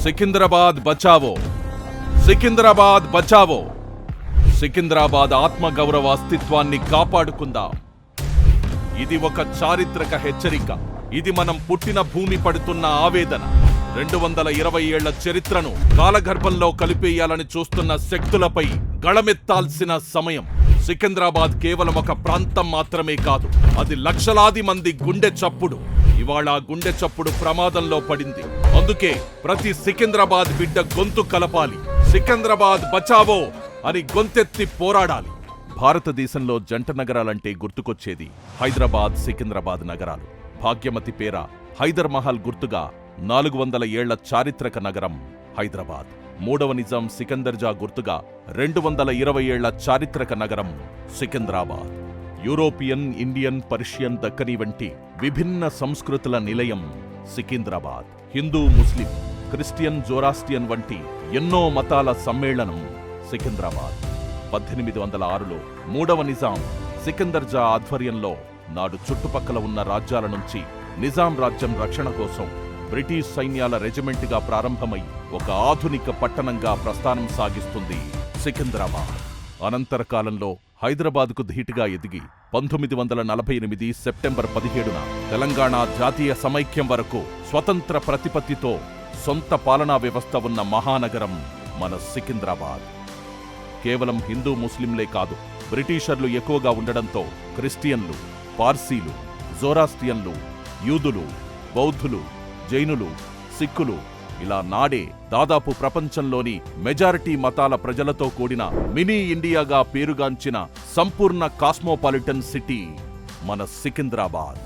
సికింద్రాబాద్ బచావో, సికింద్రాబాద్ బచావో. సికింద్రాబాద్ ఆత్మగౌరవ అస్తిత్వాన్ని కాపాడుకుందాం. ఇది ఒక చారిత్రక హెచ్చరిక. ఇది మనం పుట్టిన భూమి పడుతున్న ఆవేదన. 220 ఏళ్ల చరిత్రను కాలగర్భంలో కలిపేయాలని చూస్తున్న శక్తులపై గళమెత్తాల్సిన సమయం. సికింద్రాబాద్ కేవలం ఒక ప్రాంతం మాత్రమే కాదు, అది లక్షలాది మంది గుండె చప్పుడు. ఇవాళ గుండె చప్పుడు ప్రమాదంలో పడింది. అందుకే ప్రతి సికింద్రాబాద్ బిడ్డ గొంతు కలపాలి. సికింద్రాబాద్ బచావో అని గొంతెత్తి పోరాడాలి. భారతదేశంలో జంట నగరాలంటే గుర్తుకొచ్చేది హైదరాబాద్, సికింద్రాబాద్ నగరాలు. భాగ్యమతి పేర హైదర్ మహల్ గుర్తుగా 400 ఏళ్ల చారిత్రక నగరం హైదరాబాద్. మూడవ నిజాం సికందర్ జా గుర్తుగా 220 ఏళ్ల చారిత్రక నగరం Secunderabad. European, Indian, Persian, Dakkani వంటి విభిన్న సంస్కృతుల నిలయం సికింద్రాబాద్. హిందూ, ముస్లిం, క్రిస్టియన్, జోరాస్ట్రియన్ వంటి ఎన్నో మతాల సమ్మేళనం సికింద్రాబాద్. 1806లో మూడవ నిజాం సికందర్ జా ఆధ్వర్యంలో నాడు చుట్టుపక్కల ఉన్న రాజ్యాల నుంచి నిజాం రాజ్యం రక్షణ కోసం బ్రిటిష్ సైన్యాల రెజిమెంట్గా ప్రారంభమై ఒక ఆధునిక పట్టణంగా ప్రస్థానం సాగిస్తుంది సికింద్రాబాద్. అనంతర కాలంలో హైదరాబాద్కు ధీటుగా ఎదిగి 1948 సెప్టెంబర్ 17న తెలంగాణ జాతీయ సమైక్యం వరకు స్వతంత్ర ప్రతిపత్తితో సొంత పాలనా వ్యవస్థ ఉన్న మహానగరం మన సికింద్రాబాద్. కేవలం హిందూ, ముస్లింలే కాదు, బ్రిటిషర్లు ఎక్కువగా ఉండడంతో క్రిస్టియన్లు, పార్సీలు, జోరాస్ట్రియన్లు, యూదులు, బౌద్ధులు, జైనులు, సిక్కులు ఇలా నాడే దాదాపు ప్రపంచంలోని మెజారిటీ మతాల ప్రజలతో కూడిన మినీ ఇండియాగా పేరుగాంచిన సంపూర్ణ కాస్మోపాలిటన్ సిటీ మన సికింద్రాబాద్.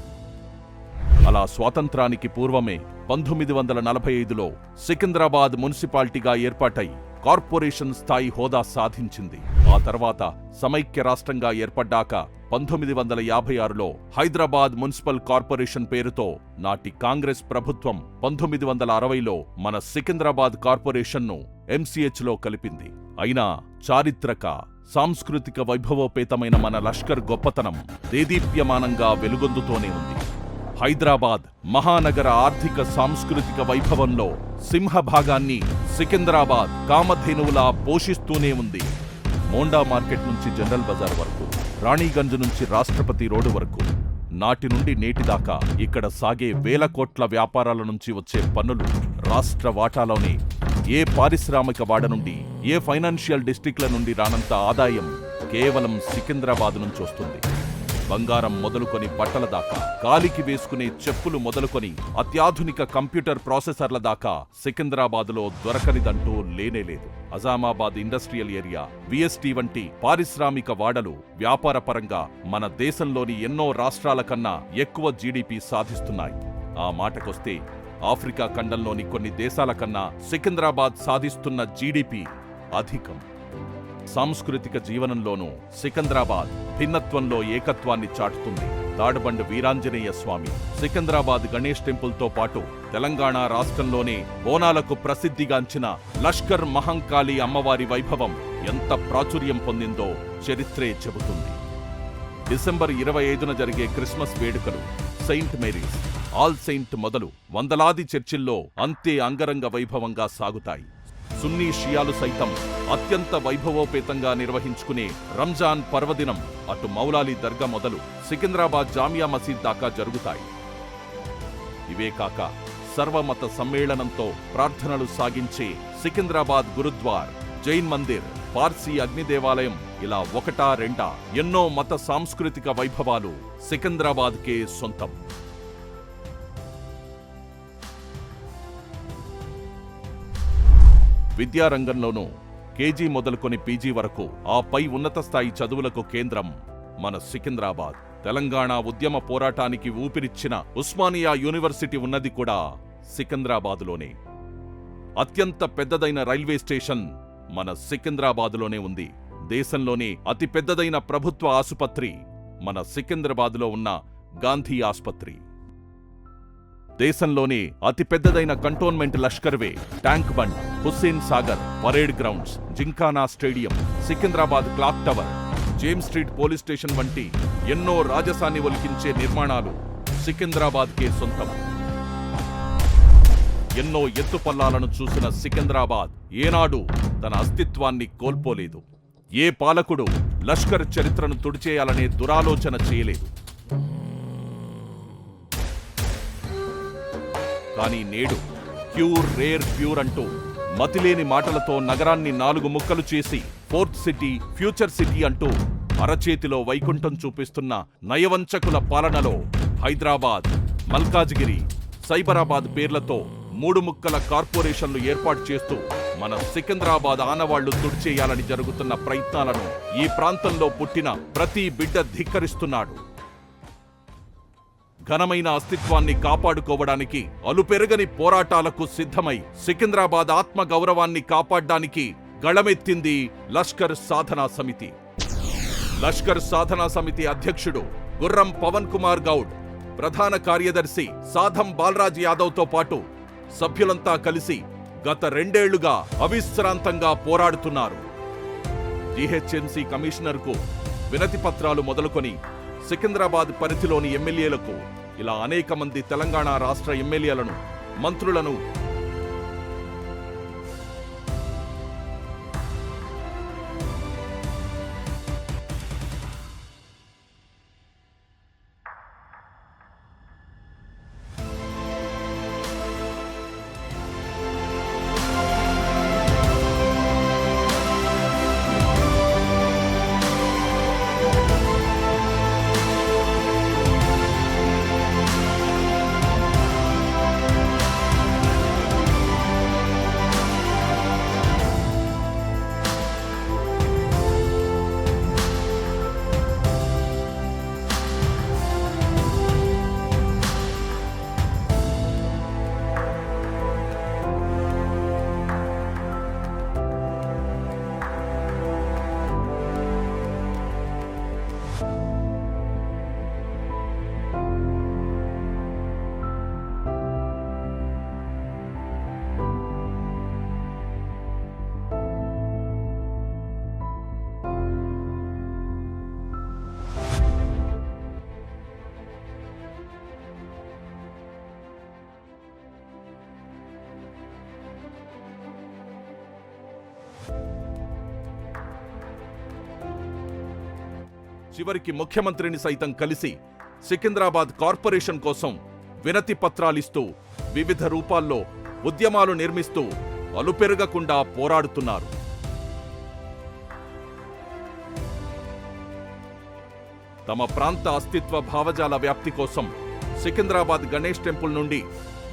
అలా స్వాతంత్రానికి పూర్వమే 1945లో సికింద్రాబాద్ మున్సిపాలిటీగా ఏర్పాటై కార్పొరేషన్ స్థాయి హోదా సాధించింది. ఆ తర్వాత సమైక్య రాష్ట్రంగా ఏర్పడ్డాక 1956లో హైదరాబాద్ మున్సిపల్ కార్పొరేషన్ పేరుతో నాటి కాంగ్రెస్ ప్రభుత్వం 1960లో మన సికింద్రాబాద్ కార్పొరేషన్ను MCHలో కలిపింది. అయినా చారిత్రక, సాంస్కృతిక వైభవోపేతమైన మన లష్కర్ గొప్పతనం దేదీప్యమానంగా వెలుగొందుతోనే ఉంది. హైదరాబాద్ మహానగర ఆర్థిక, సాంస్కృతిక వైభవంలో సింహభాగాన్ని సికింద్రాబాద్ కామధేనువులా పోషిస్తూనే ఉంది. మోండా మార్కెట్ నుంచి జనరల్ బజార్ వరకు, రాణీగంజ్ నుంచి రాష్ట్రపతి రోడ్డు వరకు, నాటి నుండి నేటి దాకా ఇక్కడ సాగే వేల కోట్ల వ్యాపారాల నుంచి వచ్చే పన్నులు రాష్ట్ర వాటాలోనే ఏ పారిశ్రామిక వాడ నుండి, ఏ ఫైనాన్షియల్ డిస్ట్రిక్ట్ల నుండి రానంత ఆదాయం కేవలం సికింద్రాబాద్ నుంచి వస్తుంది. బంగారం మొదలుకొని బట్టల దాకా, కాలికి వేసుకునే చెప్పులు మొదలుకొని అత్యాధునిక కంప్యూటర్ ప్రాసెసర్ల దాకా సికింద్రాబాద్లో దొరకనిదంటూ లేనేలేదు. అజామాబాద్ ఇండస్ట్రియల్ ఏరియా, VST వంటి పారిశ్రామిక వాడలు వ్యాపారపరంగా మన దేశంలోని ఎన్నో రాష్ట్రాల కన్నా ఎక్కువ GDP సాధిస్తున్నాయి. ఆ మాటకొస్తే ఆఫ్రికా ఖండంలోని కొన్ని దేశాల కన్నా సికింద్రాబాద్ సాధిస్తున్న GDP అధికం. సాంస్కృతిక జీవనంలోనూ సికింద్రాబాద్ భిన్నత్వంలో ఏకత్వాన్ని చాటుతుంది. తాడుబండు వీరాంజనేయ స్వామి, సికింద్రాబాద్ గణేష్ టెంపుల్తో పాటు తెలంగాణ రాష్ట్రంలోనే బోనాలకు ప్రసిద్ధిగాంచిన లష్కర్ మహంకాళి అమ్మవారి వైభవం ఎంత ప్రాచుర్యం పొందిందో చరిత్రే చెబుతుంది. డిసెంబర్ 25న జరిగే క్రిస్మస్ వేడుకలు, సెయింట్ మేరీస్, ఆల్ సెయింట్ మొదలు వందలాది చర్చిల్లో అంతే అంగరంగ వైభవంగా సాగుతాయి. సున్నీ, షియాలు సైతం అత్యంత వైభవోపేతంగా నిర్వహించుకునే రంజాన్ పర్వదినం అటు మౌలాలి దర్గా మొదలు సికింద్రాబాద్ జామియా మసీద్ దాకా జరుగుతాయి. ఇవే కాక సర్వమత సమ్మేళనంతో ప్రార్థనలు సాగించే సికింద్రాబాద్ గురుద్వార్, జైన్ మందిర్, పార్సీ అగ్ని దేవాలయం ఇలా ఒకటా రెండా ఎన్నో మత సాంస్కృతిక వైభవాలు సికింద్రాబాద్కే సొంతం. విద్యారంగంలోనూ KG మొదలుకొని PG వరకు ఆ పై ఉన్నత స్థాయి చదువులకు కేంద్రం మన సికింద్రాబాద్. తెలంగాణ ఉద్యమ పోరాటానికి ఊపిరిచ్చిన ఉస్మానియా యూనివర్సిటీ ఉన్నది కూడా సికింద్రాబాదులోనే. అత్యంత పెద్దదైన రైల్వే స్టేషన్ మన సికింద్రాబాదులోనే ఉంది. దేశంలోనే అతి పెద్దదైన ప్రభుత్వ ఆసుపత్రి మన సికింద్రాబాదులో ఉన్న గాంధీ ఆసుపత్రి. దేశంలోనే అతిపెద్దదైన కంటోన్మెంట్ లష్కర్వే, tank bund, Hussain Sagar, parade grounds, gymkhana stadium, Secunderabad clock tower, James street police station వంటి ఎన్నో రాజసాన్ని ఒలికించే నిర్మాణాలు సికింద్రాబాద్కే సొంతం. ఎన్నో ఎత్తుపల్లాలను చూసిన సికింద్రాబాద్ ఏనాడు తన అస్తిత్వాన్ని కోల్పోలేదు. ఏ పాలకుడు లష్కర్ చరిత్రను తుడిచేయాలనే దురాలోచన చేయలేదు. కానీ నేడు ప్యూర్ అంటూ మతిలేని మాటలతో నగరాన్ని 4 ముక్కలు చేసి ఫోర్త్ సిటీ, ఫ్యూచర్ సిటీ అంటూ అరచేతిలో వైకుంఠం చూపిస్తున్న నయవంచకుల పాలనలో హైదరాబాద్, మల్కాజిగిరి, సైబరాబాద్ పేర్లతో 3 ముక్కల కార్పొరేషన్లు ఏర్పాటు చేస్తూ మన సికింద్రాబాద్ ఆనవాళ్లు తుడిచేయాలని జరుగుతున్న ప్రయత్నాలను ఈ ప్రాంతంలో పుట్టిన ప్రతి బిడ్డ ధిక్కరిస్తున్నాడు. ఘనమైన అస్తిత్వాన్ని కాపాడుకోవడానికి అలుపెరగని పోరాటాలకు సిద్ధమై సికింద్రాబాద్ ఆత్మ గౌరవాన్ని కాపాడ్డానికి గళమెత్తింది లష్కర్ సాధనా సమితి. లష్కర్ సాధనా సమితి అధ్యక్షుడు గుర్రం పవన్ కుమార్ గౌడ్, ప్రధాన కార్యదర్శి సాధం బాలరాజ్ యాదవ్తో పాటు సభ్యులంతా కలిసి గత 2 ఏళ్లుగా అవిశ్రాంతంగా పోరాడుతున్నారు. జీహెచ్ఎంసీ కమిషనర్కు వినతి పత్రాలు మొదలుకొని సికింద్రాబాద్ పరిధిలోని ఎమ్మెల్యేలకు ఇలా అనేక మంది తెలంగాణ రాష్ట్ర ఎమ్మెల్యేలను, మంత్రులను చివరికి ముఖ్యమంత్రిని సైతం కలిసి సికింద్రాబాద్ కార్పొరేషన్ కోసం వినతి పత్రాలిస్తూ వివిధ రూపాల్లో ఉద్యమాలు నిర్మిస్తూ అలుపెరగకుండా పోరాడుతున్నారు. తమ ప్రాంత అస్తిత్వ భావజాల వ్యాప్తి కోసం సికింద్రాబాద్ గణేష్ టెంపుల్ నుండి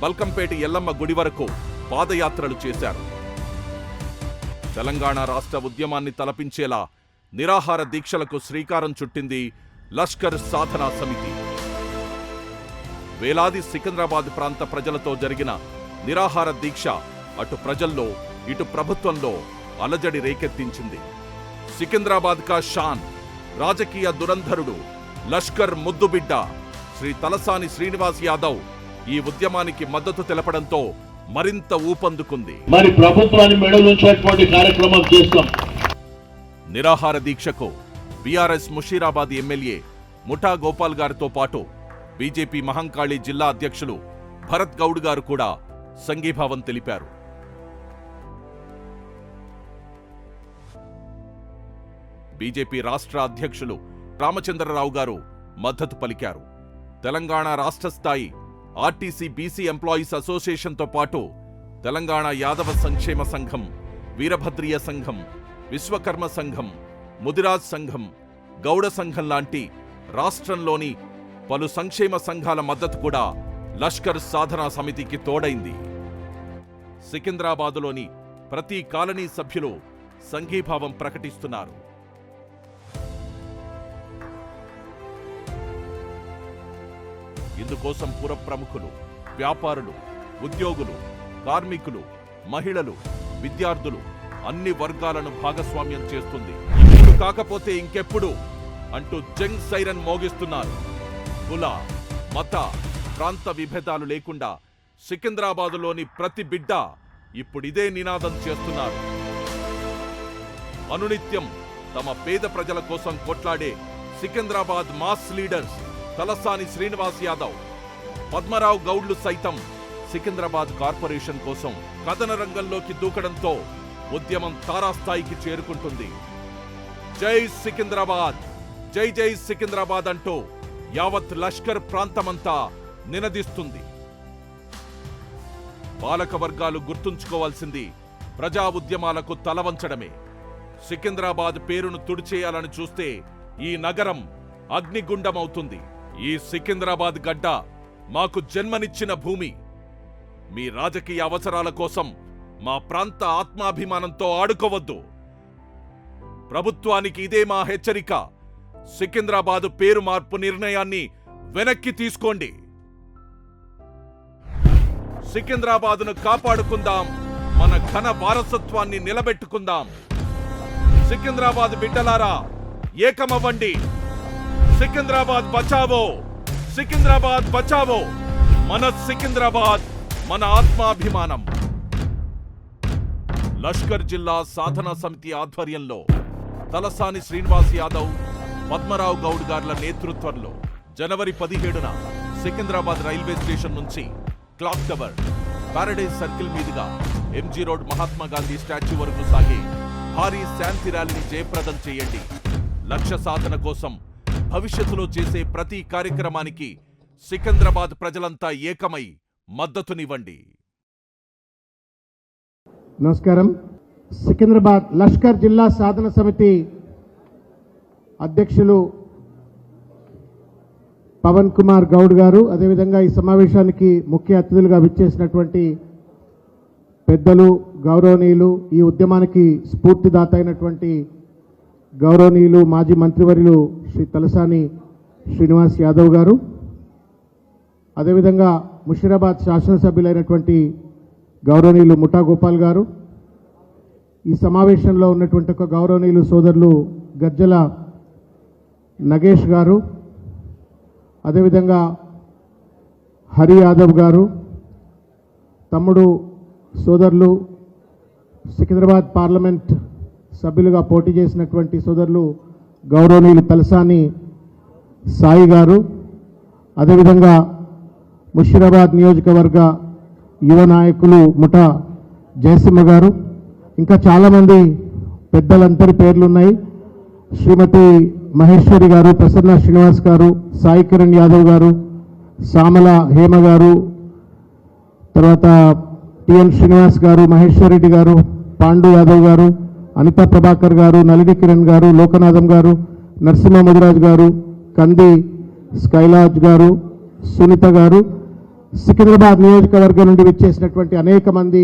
బల్కంపేట ఎల్లమ్మ గుడి వరకు పాదయాత్రలు చేశారు. తెలంగాణ రాష్ట్ర ఉద్యమాన్ని తలపించేలా నిరాహార దీక్షలకు శ్రీకారం చుట్టింది లష్కర్ సాధనా సమితి. వేలాది సికింద్రాబాద్ ప్రాంత ప్రజలతో జరిగిన నిరాహార దీక్ష అటు ప్రజల్లో, ఇటు ప్రభుత్వంలో అలజడి రేకెత్తించింది. సికింద్రాబాద్ కా షాన్, రాజకీయ దురంధరుడు, లష్కర్ ముద్దుబిడ్డ శ్రీ తలసాని శ్రీనివాస్ యాదవ్ ఈ ఉద్యమానికి మద్దతు తెలపడంతో మరింత ఊపందుకుంది. మరి ప్రభుత్వాన్ని మెడలుంచేటువంటి కార్యక్రమం చేస్తాం. నిరాహార దీక్షకు బీఆర్ఎస్ ముషీరాబాద్ ఎమ్మెల్యే ముఠా గోపాల్ గారితో పాటు బీజేపీ మహంకాళి జిల్లా అధ్యక్షులు భరత్ గౌడ్ గారు కూడా సంఘీభావం తెలిపారు. బీజేపీ రాష్ట్ర అధ్యక్షులు రామచంద్రరావు గారు మద్దతు పలికారు. తెలంగాణ రాష్ట్ర స్థాయి ఆర్టీసీ బీసీ ఎంప్లాయీస్ అసోసియేషన్తో పాటు తెలంగాణ యాదవ సంక్షేమ సంఘం, వీరభద్రియ సంఘం, విశ్వకర్మ సంఘం, ముదిరాజ్ సంఘం, గౌడ సంఘం లాంటి రాష్ట్రంలోని పలు సంక్షేమ సంఘాల మద్దతు కూడా లష్కర్ సాధనా సమితికి తోడైంది. సికింద్రాబాదులోని ప్రతి కాలనీ సభ్యులు సంఘీభావం ప్రకటిస్తున్నారు. ఇందుకోసం పుర ప్రముఖులు, వ్యాపారులు, ఉద్యోగులు, కార్మికులు, మహిళలు, విద్యార్థులు అన్ని వర్గాలను భాగస్వామ్యం చేస్తుంది. ఇప్పుడు కాకపోతే ఇంకెప్పుడు అంటూ జంగ్ సైరన్ మోగిస్తున్నారు. కుల, మత, ప్రాంత విభేదాలు లేకుండా సికింద్రాబాదులోని ప్రతి బిడ్డ ఇప్పుడిదే నినాదం చేస్తున్నారు. అనునిత్యం తమ పేద ప్రజల కోసం కొట్లాడే సికింద్రాబాద్ మాస్ లీడర్స్ తలసాని శ్రీనివాస్ యాదవ్, పద్మరావు గౌడ్లు సైతం సికింద్రాబాద్ కార్పొరేషన్ కోసం కథన రంగంలోకి దూకడంతో ఉద్యమం తారాస్థాయికి చేరుకుంటుంది. జై సికింద్రాబాద్, జై జై సికింద్రాబాద్ అంటూ యావత్ లష్కర్ ప్రాంతమంతా నినదిస్తుంది. పాలక వర్గాలు గుర్తుంచుకోవాల్సింది ప్రజా ఉద్యమాలకు తలవంచడమే. సికింద్రాబాద్ పేరును తుడిచేయాలని చూస్తే ఈ నగరం అగ్నిగుండమవుతుంది. ఈ సికింద్రాబాద్ గడ్డ మాకు జన్మనిచ్చిన భూమి. మీ రాజకీయ అవసరాల కోసం మా ప్రాంత ఆత్మాభిమానంతో ఆడుకోవద్దు. ప్రభుత్వానికి ఇదే మా హెచ్చరిక. సికింద్రాబాద్ పేరు మార్పు నిర్ణయాన్ని వెనక్కి తీసుకోండి. సికింద్రాబాద్ను కాపాడుకుందాం, మన ఘన వారసత్వాన్ని నిలబెట్టుకుందాం. సికింద్రాబాద్ బిడ్డలారా ఏకమవ్వండి. సికింద్రాబాద్ బచావో, సికింద్రాబాద్ బచావో. మన సికింద్రాబాద్, మన ఆత్మాభిమానం. లష్కర్ జిల్లా సాధనా సమితి ఆధ్వర్యంలో తలసాని శ్రీనివాస్ యాదవ్, పద్మరావు గౌడ్ గార్ల నేతృత్వంలో జనవరి 17న సికింద్రాబాద్ రైల్వే స్టేషన్ నుంచి క్లాక్ టవర్, పారడైజ్ సర్కిల్ మీదుగా MG road Mahatma Gandhi statue వరకు సాగే భారీ శాంతి ర్యాలీని జయప్రదం చేయండి. లక్ష్య సాధన కోసం భవిష్యత్తులో చేసే ప్రతి కార్యక్రమానికి సికింద్రాబాద్ ప్రజలంతా ఏకమై మద్దతునివ్వండి. నమస్కారం. సికింద్రాబాద్ లష్కర్ జిల్లా సాధన సమితి అధ్యక్షులు పవన్ కుమార్ గౌడ్ గారు, అదేవిధంగా ఈ సమావేశానికి ముఖ్య అతిథులుగా విచ్చేసినటువంటి పెద్దలు, గౌరవనీయులు, ఈ ఉద్యమానికి స్ఫూర్తిదాత అయినటువంటి గౌరవనీయులు మాజీ మంత్రివర్యులు శ్రీ తలసాని శ్రీనివాస్ యాదవ్ గారు, అదేవిధంగా ముషీరాబాద్ శాసనసభ్యులైనటువంటి గౌరవనీయులు ముఠా గోపాల్ గారు, ఈ సమావేశంలో ఉన్నటువంటి ఒక గౌరవనీయులు సోదరులు గజ్జల నగేష్ గారు, అదేవిధంగా హరి యాదవ్ గారు, తమ్ముడు సోదరులు సికింద్రాబాద్ పార్లమెంట్ సభ్యులుగా పోటీ చేసినటువంటి సోదరులు గౌరవనీయులు తలసాని సాయి గారు, అదేవిధంగా ముషీరాబాద్ నియోజకవర్గ యువ నాయకులు ముఠా జయసింహ గారు, ఇంకా చాలామంది పెద్దలందరి పేర్లున్నాయి. శ్రీమతి మహేశ్వరి గారు, ప్రసన్న శ్రీనివాస్ గారు, సాయి కిరణ్ యాదవ్ గారు, సామల హేమ గారు, తర్వాత టిఎన్ శ్రీనివాస్ గారు, మహేశ్వర్ రెడ్డి గారు, పాండు యాదవ్ గారు, అనితా ప్రభాకర్ గారు, నలిని కిరణ్ గారు, లోకనాథం గారు, నరసింహ ముదిరాజ్ గారు, కంది స్కైలాజ్ గారు, సునీత గారు, సికింద్రాబాద్ నియోజకవర్గం నుండి విచ్చేసినటువంటి అనేక మంది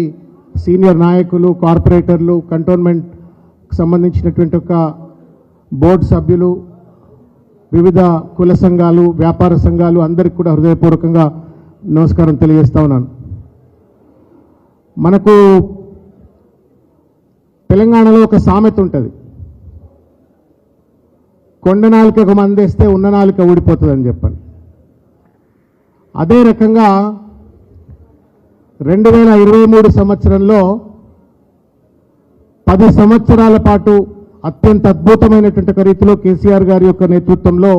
సీనియర్ నాయకులు, కార్పొరేటర్లు, కంటోన్మెంట్ సంబంధించినటువంటి ఒక బోర్డు సభ్యులు, వివిధ కుల సంఘాలు, వ్యాపార సంఘాలు అందరికీ కూడా హృదయపూర్వకంగా నమస్కారం తెలియజేస్తా ఉన్నాను. మనకు తెలంగాణలో ఒక సామెత ఉంటుంది, కొండ నాలుకకు మందేస్తే ఉన్న నాలుక ఊడిపోతుందని చెప్పాలి. అదే రకంగా 2023 సంవత్సరంలో 10 సంవత్సరాల పాటు అత్యంత అద్భుతమైనటువంటి ఒక రీతిలో కేసీఆర్ గారి యొక్క నేతృత్వంలో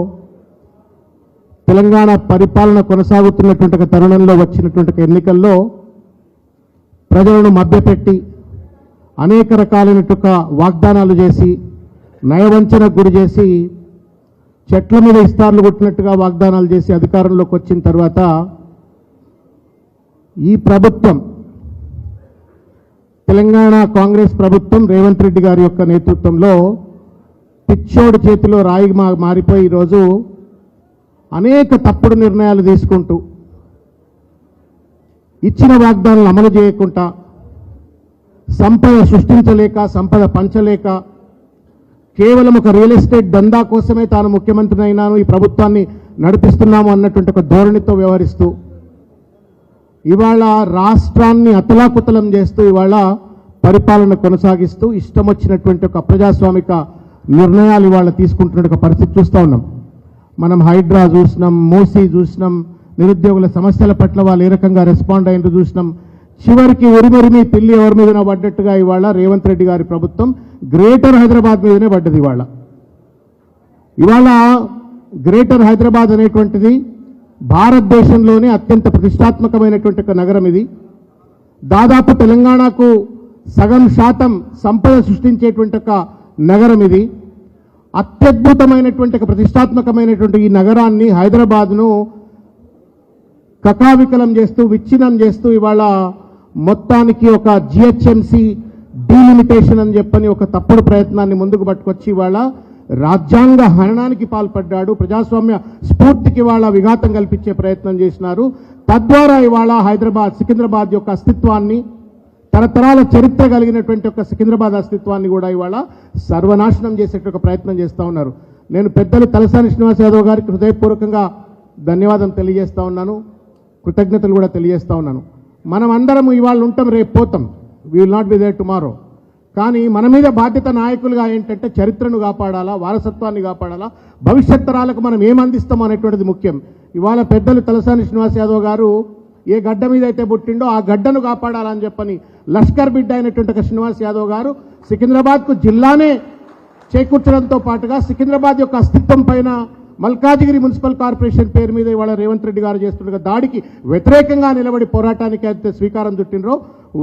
తెలంగాణ పరిపాలన కొనసాగుతున్నటువంటి ఒక తరుణంలో వచ్చినటువంటి ఎన్నికల్లో ప్రజలను మభ్యపెట్టి అనేక రకాలైనటువంటి వాగ్దానాలు చేసి నయవంచనకు గురి చేసి చెట్ల మీద ఇస్తార్లు కొట్టినట్టుగా వాగ్దానాలు చేసి అధికారంలోకి వచ్చిన తర్వాత ఈ ప్రభుత్వం, తెలంగాణ కాంగ్రెస్ ప్రభుత్వం రేవంత్ రెడ్డి గారి యొక్క నేతృత్వంలో పిచ్చోడి చేతిలో రాయి మారిపోయి ఈరోజు అనేక తప్పుడు నిర్ణయాలు తీసుకుంటూ ఇచ్చిన వాగ్దానాలు అమలు చేయకుండా, సంపద సృష్టించలేక, సంపద పంచలేక, కేవలం ఒక రియల్ ఎస్టేట్ దందా కోసమే తాను ముఖ్యమంత్రి అయినాను, ఈ ప్రభుత్వాన్ని నడిపిస్తున్నాము అన్నటువంటి ఒక ధోరణితో వ్యవహరిస్తూ ఇవాళ రాష్ట్రాన్ని అతలాకుతలం చేస్తూ ఇవాళ పరిపాలన కొనసాగిస్తూ ఇష్టం వచ్చినటువంటి ఒక ప్రజాస్వామిక నిర్ణయాలు ఇవాళ తీసుకుంటున్న ఒక పరిస్థితి చూస్తూ ఉన్నాం. మనం హైడ్రా చూసినాం, మూసీ చూసినాం, నిరుద్యోగుల సమస్యల పట్ల వాళ్ళు ఏ రకంగా రెస్పాండ్ అయినట్టు చూసినాం. చివరికి ఉరిమరిమి పిల్లి ఎవరి మీదన పడ్డట్టుగా ఇవాళ రేవంత్ రెడ్డి గారి ప్రభుత్వం గ్రేటర్ హైదరాబాద్ మీదనే పడ్డది. ఇవాళ గ్రేటర్ హైదరాబాద్ అనేటువంటిది భారతదేశంలోనే అత్యంత ప్రతిష్టాత్మకమైనటువంటి ఒక నగరం ఇది. దాదాపు తెలంగాణకు సగం శాతం సంపద సృష్టించేటువంటి ఒక నగరం ఇది. అత్యద్భుతమైనటువంటి ఒక ప్రతిష్టాత్మకమైనటువంటి ఈ నగరాన్ని హైదరాబాద్ను కకావికలం చేస్తూ విచ్ఛిన్నం చేస్తూ ఇవాళ మొత్తానికి ఒక జిహెచ్ఎంసి డీలిమిటేషన్ అని చెప్పని ఒక తప్పుడు ప్రయత్నాన్ని ముందుకు పట్టుకొచ్చి ఇవాళ రాజ్యాంగ హననానికి పాల్పడ్డాడు. ప్రజాస్వామ్య స్ఫూర్తికి ఇవాళ విఘాతం కల్పించే ప్రయత్నం చేసినారు. తద్వారా ఇవాళ హైదరాబాద్ సికింద్రాబాద్ యొక్క అస్తిత్వాన్ని, తరతరాల చరిత్ర కలిగినటువంటి ఒక సికింద్రాబాద్ అస్తిత్వాన్ని కూడా ఇవాళ సర్వనాశనం చేసేట ప్రయత్నం చేస్తూ ఉన్నారు. నేను పెద్దలు తలసాని శ్రీనివాస్ యాదవ్ గారికి హృదయపూర్వకంగా ధన్యవాదం తెలియజేస్తా ఉన్నాను, కృతజ్ఞతలు కూడా తెలియజేస్తా ఉన్నాను. మనం అందరం ఇవాళ ఉంటాం, రేపు పోతాం. We will not be there tomorrow. కానీ మన మీద బాధ్యత నాయకులుగా ఏంటంటే చరిత్రను కాపాడాలా, వారసత్వాన్ని కాపాడాలా, భవిష్యత్ తరాలకు మనం ఏం అందిస్తాం అనేటువంటిది ముఖ్యం. ఇవాళ పెద్దలు తలసాని శ్రీనివాస్ యాదవ్ గారు ఏ గడ్డ మీద అయితే పుట్టిండో ఆ గడ్డను కాపాడాలని చెప్పని లష్కర్ బిడ్డ అయినటువంటి ఒక శ్రీనివాస్ యాదవ్ గారు సికింద్రాబాద్కు జిల్లానే చేకూర్చడంతో పాటుగా సికింద్రాబాద్ యొక్క అస్తిత్వం పైన మల్కాజిగిరి మున్సిపల్ కార్పొరేషన్ పేరు మీద ఇవాళ రేవంత్ రెడ్డి గారు చేస్తున్న దాడికి వ్యతిరేకంగా నిలబడి పోరాటానికి అయితే శ్రీకారం చుట్టినరో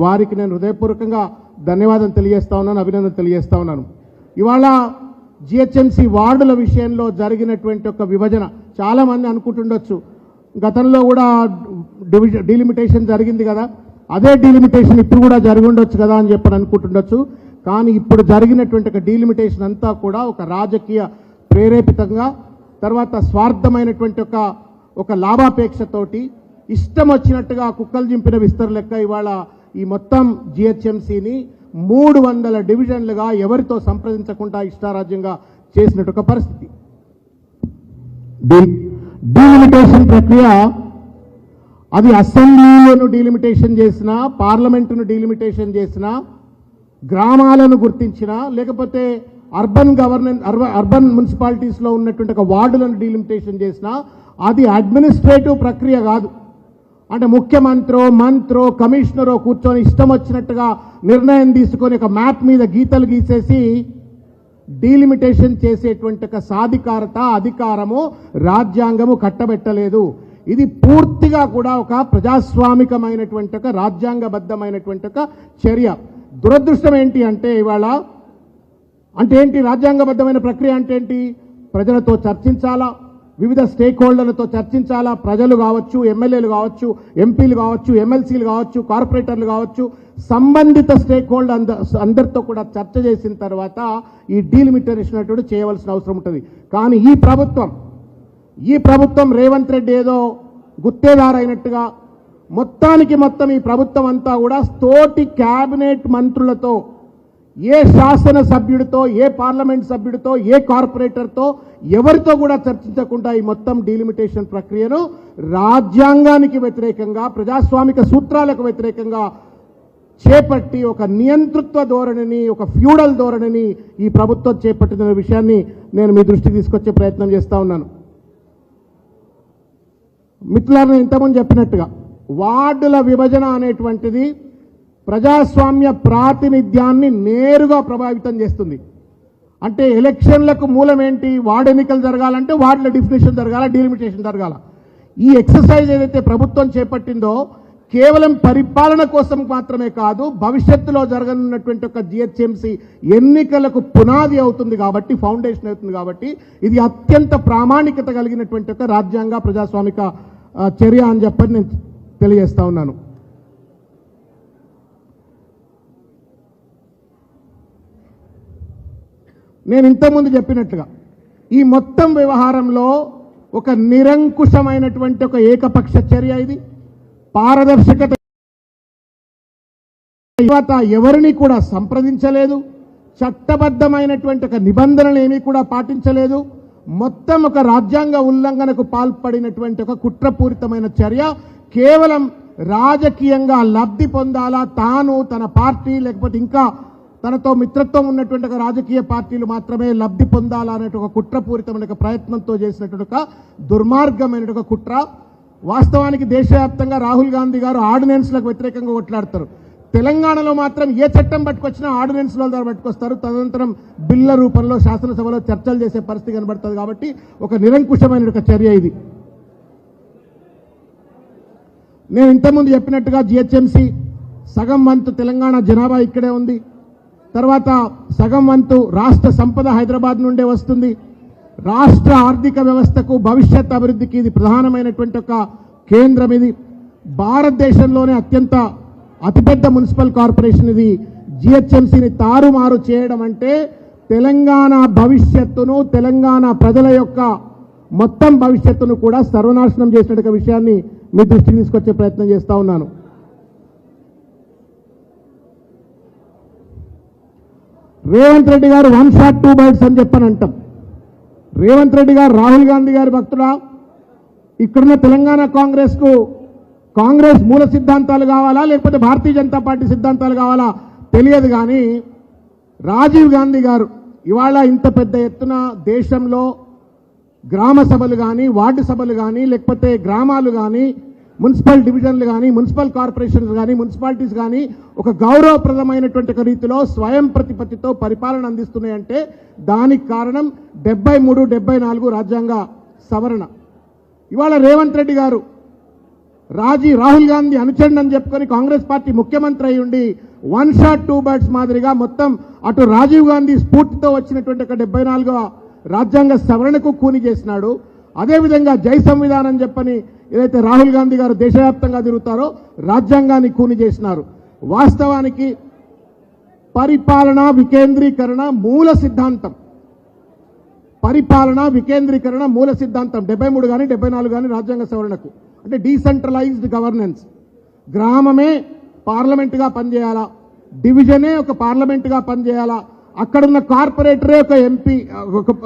వారికి నేను హృదయపూర్వకంగా ధన్యవాదం తెలియజేస్తా ఉన్నాను, అభినందన తెలియజేస్తా ఉన్నాను. ఇవాళ జిహెచ్ఎంసీ వార్డుల విషయంలో జరిగినటువంటి ఒక విభజన చాలామంది అనుకుంటుండొచ్చు, గతంలో కూడా డీలిమిటేషన్ జరిగింది కదా, అదే డీలిమిటేషన్ ఇప్పుడు కూడా జరిగి ఉండొచ్చు కదా అని చెప్పని అనుకుంటుండొచ్చు. కానీ ఇప్పుడు జరిగినటువంటి ఒక డీలిమిటేషన్ అంతా కూడా ఒక రాజకీయ ప్రేరేపితంగా, తర్వాత స్వార్థమైనటువంటి ఒక లాభాపేక్షతోటి ఇష్టం వచ్చినట్టుగా కుక్కలు చింపిన విస్తర లెక్క ఇవాళ ఈ మొత్తం జిహెచ్ఎంసీని 300 డివిజన్లుగా ఎవరితో సంప్రదించకుండా ఇష్టారాజ్యంగా చేసినట్టు ఒక పరిస్థితి. డీలిమిటేషన్ ప్రక్రియ అది అసెంబ్లీలను డీలిమిటేషన్ చేసినా, పార్లమెంటును డీలిమిటేషన్ చేసినా, గ్రామాలను గుర్తించినా, లేకపోతే అర్బన్ మున్సిపాలిటీస్లో ఉన్నటువంటి ఒక వార్డులను డీలిమిటేషన్ చేసినా అది అడ్మినిస్ట్రేటివ్ ప్రక్రియ కాదు. అంటే ముఖ్యమంత్రో, మంత్రో, కమిషనరో కూర్చొని ఇష్టం వచ్చినట్టుగా నిర్ణయం తీసుకొని ఒక మ్యాప్ మీద గీతలు గీసేసి డీలిమిటేషన్ చేసేటువంటి ఒక సాధికారత, అధికారము రాజ్యాంగము కట్టబెట్టలేదు. ఇది పూర్తిగా కూడా ఒక ప్రజాస్వామికమైనటువంటి ఒక రాజ్యాంగబద్ధమైనటువంటి ఒక చర్య. దురదృష్టం ఏంటి అంటే ఇవాళ అంటే ఏంటి రాజ్యాంగబద్ధమైన ప్రక్రియ అంటే ఏంటి? ప్రజలతో చర్చించాలా, వివిధ స్టేక్ హోల్డర్లతో చర్చించాలా, ప్రజలు కావచ్చు, ఎమ్మెల్యేలు కావచ్చు, ఎంపీలు కావచ్చు, ఎమ్మెల్సీలు కావచ్చు, కార్పొరేటర్లు కావచ్చు, సంబంధిత స్టేక్ హోల్డర్ అందరితో కూడా చర్చ చేసిన తర్వాత ఈ డీలిమిటేషన్ అటువంటి చేయవలసిన అవసరం ఉంటుంది. కానీ ఈ ప్రభుత్వం రేవంత్ రెడ్డి ఏదో గుత్తేదారైనట్టుగా మొత్తం ఈ ప్రభుత్వం అంతా కూడా తోటి క్యాబినెట్ మంత్రులతో, ఏ శాసన సభ్యుడితో, ఏ పార్లమెంట్ సభ్యుడితో, ఏ కార్పొరేటర్తో, ఎవరితో కూడా చర్చించకుండా ఈ మొత్తం డీలిమిటేషన్ ప్రక్రియను రాజ్యాంగానికి వ్యతిరేకంగా, ప్రజాస్వామిక సూత్రాలకు వ్యతిరేకంగా చేపట్టి ఒక నియంతృత్వ ధోరణిని, ఒక ఫ్యూడల్ ధోరణిని ఈ ప్రభుత్వం చేపట్టిన విషయాన్ని నేను మీ దృష్టికి తీసుకొచ్చే ప్రయత్నం చేస్తా ఉన్నాను. మిత్రులారా, నేను ఇంతకుముందు చెప్పినట్టుగా వార్డుల విభజన అనేటువంటిది ప్రజాస్వామ్య ప్రాతినిధ్యాన్ని నేరుగా ప్రభావితం చేస్తుంది. అంటే ఎలక్షన్లకు మూలం ఏంటి? వార్డు ఎన్నికలు జరగాలంటే వార్డుల డిఫినేషన్ జరగాల, డీలిమిటేషన్ జరగాల. ఈ ఎక్సర్సైజ్ ఏదైతే ప్రభుత్వం చేపట్టిందో కేవలం పరిపాలన కోసం మాత్రమే కాదు, భవిష్యత్తులో జరగనున్నటువంటి ఒక జిహెచ్ఎంసీ ఎన్నికలకు పునాది అవుతుంది కాబట్టి, ఫౌండేషన్ అవుతుంది కాబట్టి ఇది అత్యంత ప్రామాణికత కలిగినటువంటి ఒక రాజ్యాంగ ప్రజాస్వామిక చర్య అని చెప్పని నేను తెలియజేస్తా ఉన్నాను. నేను ఇంతకుముందు చెప్పినట్లుగా ఈ మొత్తం వ్యవహారంలో ఒక నిరంకుశమైనటువంటి ఒక ఏకపక్ష చర్య, ఇది పారదర్శకత, ఎవరిని కూడా సంప్రదించలేదు, చట్టబద్ధమైనటువంటి ఒక నిబంధనలు ఏమీ కూడా పాటించలేదు, మొత్తం ఒక రాజ్యాంగ ఉల్లంఘనకు పాల్పడినటువంటి ఒక కుట్రపూరితమైన చర్య. కేవలం రాజకీయంగా లబ్ధి పొందాలా, తాను, తన పార్టీ, లేకపోతే ఇంకా తనతో మిత్రత్వం ఉన్నటువంటి ఒక రాజకీయ పార్టీలు మాత్రమే లబ్ధి పొందాలనే ఒక కుట్రపూరితమైన ప్రయత్నంతో చేసినటువంటి ఒక దుర్మార్గమైన ఒక కుట్ర. వాస్తవానికి దేశవ్యాప్తంగా రాహుల్ గాంధీ గారు ఆర్డినెన్స్లకు వ్యతిరేకంగా కొట్లాడతారు. తెలంగాణలో మాత్రం ఏ చట్టం పట్టుకొచ్చినా ఆర్డినెన్స్ల ద్వారా పట్టుకొస్తారు. తదనంతరం బిల్ల రూపంలో శాసనసభలో చర్చలు చేసే పరిస్థితి కనబడుతుంది. కాబట్టి ఒక నిరంకుశమైన ఒక చర్య ఇది. నేను ఇంతకుముందు చెప్పినట్టుగా జిహెచ్ఎంసీ సగం వంతు తెలంగాణ జనాభా ఇక్కడే ఉంది. తర్వాత సగం వంతు రాష్ట్ర సంపద హైదరాబాద్ నుండే వస్తుంది. రాష్ట్ర ఆర్థిక వ్యవస్థకు భవిష్యత్ అభివృద్ధికి ఇది ప్రధానమైనటువంటి ఒక కేంద్రం. ఇది భారతదేశంలోనే అతిపెద్ద మున్సిపల్ కార్పొరేషన్ ఇది. జిహెచ్ఎంసీని తారుమారు చేయడం అంటే తెలంగాణ భవిష్యత్తును, తెలంగాణ ప్రజల యొక్క మొత్తం భవిష్యత్తును కూడా సర్వనాశనం చేసినట్టు విషయాన్ని మీ దృష్టికి తీసుకొచ్చే ప్రయత్నం చేస్తా ఉన్నాను. రేవంత్ రెడ్డి గారు 1 షాట్ 2 బైట్స్ అని చెప్పని అంటాం. రేవంత్ రెడ్డి గారు రాహుల్ గాంధీ గారి భక్తుడా? ఇక్కడున్న తెలంగాణ కాంగ్రెస్ మూల సిద్ధాంతాలు కావాలా లేకపోతే భారతీయ జనతా పార్టీ సిద్ధాంతాలు కావాలా తెలియదు. కానీ రాజీవ్ గాంధీ గారు ఇవాళ ఇంత పెద్ద ఎత్తున దేశంలో గ్రామ సభలు కానీ, వార్డు సభలు కానీ, లేకపోతే గ్రామాలు కానీ, మున్సిపల్ డివిజన్లు కానీ, మున్సిపల్ కార్పొరేషన్స్ కానీ, మున్సిపాలిటీస్ కానీ ఒక గౌరవప్రదమైనటువంటి రీతిలో స్వయం ప్రతిపత్తితో పరిపాలన అందిస్తున్నాయంటే దానికి కారణం 73, 74 రాజ్యాంగ సవరణ. ఇవాళ రేవంత్ రెడ్డి గారు రాహుల్ గాంధీ అనుచరుడు అని చెప్పుకొని కాంగ్రెస్ పార్టీ ముఖ్యమంత్రి అయి ఉండి 1 షాట్ 2 బర్డ్స్ మాదిరిగా మొత్తం అటు రాజీవ్ గాంధీ స్ఫూర్తితో వచ్చినటువంటి 74వ రాజ్యాంగ సవరణకు కూని చేసినాడు. అదేవిధంగా జై సంవిధానం చెప్పని ఏదైతే రాహుల్ గాంధీ గారు దేశవ్యాప్తంగా తిరుగుతారో రాజ్యాంగాన్ని కూని చేసినారు. వాస్తవానికి పరిపాలనా వికేంద్రీకరణ మూల సిద్ధాంతం 73 కానీ 74 కానీ రాజ్యాంగ సవరణకు అంటే డీసెంట్రలైజ్డ్ గవర్నెన్స్. గ్రామమే పార్లమెంటుగా పనిచేయాలా, డివిజనే ఒక పార్లమెంటుగా పనిచేయాలా, అక్కడున్న కార్పొరేటరే ఒక ఎంపీ,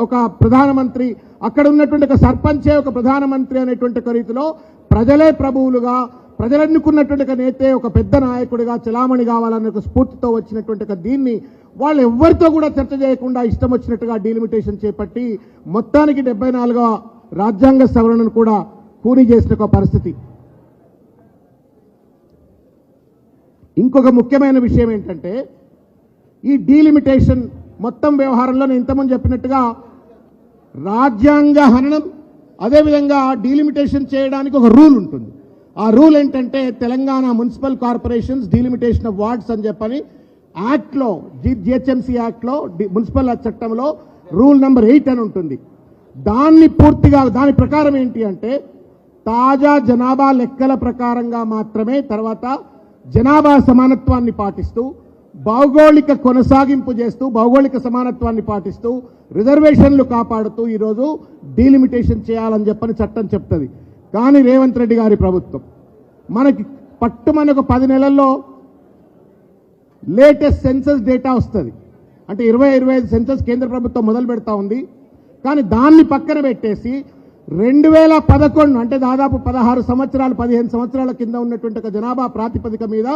ఒక ప్రధానమంత్రి, అక్కడ ఉన్నటువంటి ఒక సర్పంచే ఒక ప్రధానమంత్రి అనేటువంటి ఒక రీతిలో ప్రజలే ప్రభువులుగా, ప్రజలెన్నుకున్నటువంటి ఒక నేతే ఒక పెద్ద నాయకుడిగా చలామణి కావాలనే ఒక స్ఫూర్తితో వచ్చినటువంటి ఒక దీన్ని వాళ్ళు ఎవరితో కూడా చర్చ చేయకుండా ఇష్టం వచ్చినట్టుగా డీలిమిటేషన్ చేపట్టి మొత్తానికి 74వ రాజ్యాంగ సవరణను కూడా కూని చేసిన ఒక పరిస్థితి. ఇంకొక ముఖ్యమైన విషయం ఏంటంటే ఈ డీలిమిటేషన్ మొత్తం వ్యవహారంలో నేను ఇంతకుముందు చెప్పినట్టుగా రాజ్యాంగ హననం, అదేవిధంగా డీలిమిటేషన్ చేయడానికి ఒక రూల్ ఉంటుంది. ఆ రూల్ ఏంటంటే Telangana municipal corporations delimitation of wards అని చెప్పని యాక్ట్లో, జిహెచ్ఎంసీ యాక్ట్లో, మున్సిపల్ చట్టంలో రూల్ నెంబర్ 8 అని ఉంటుంది. దాని ప్రకారం ఏంటి అంటే తాజా జనాభా లెక్కల ప్రకారంగా మాత్రమే, తర్వాత జనాభా సమానత్వాన్ని పాటిస్తూ, భౌగోళిక కొనసాగింపు చేస్తూ, భౌగోళిక సమానత్వాన్ని పాటిస్తూ, రిజర్వేషన్లు కాపాడుతూ ఈరోజు డీలిమిటేషన్ చేయాలని చెప్పని చట్టం చెప్తుంది. కానీ రేవంత్ రెడ్డి గారి ప్రభుత్వం మనకి పట్టుమని ఒక 10 నెలల్లో లేటెస్ట్ సెన్సస్ డేటా వస్తుంది. అంటే 2025 సెన్సస్ కేంద్ర ప్రభుత్వం మొదలు పెడతా ఉంది. కానీ దాన్ని పక్కన పెట్టేసి 2011 అంటే దాదాపు 16 సంవత్సరాలు 15 సంవత్సరాల కింద ఉన్నటువంటి ఒక జనాభా ప్రాతిపదిక మీద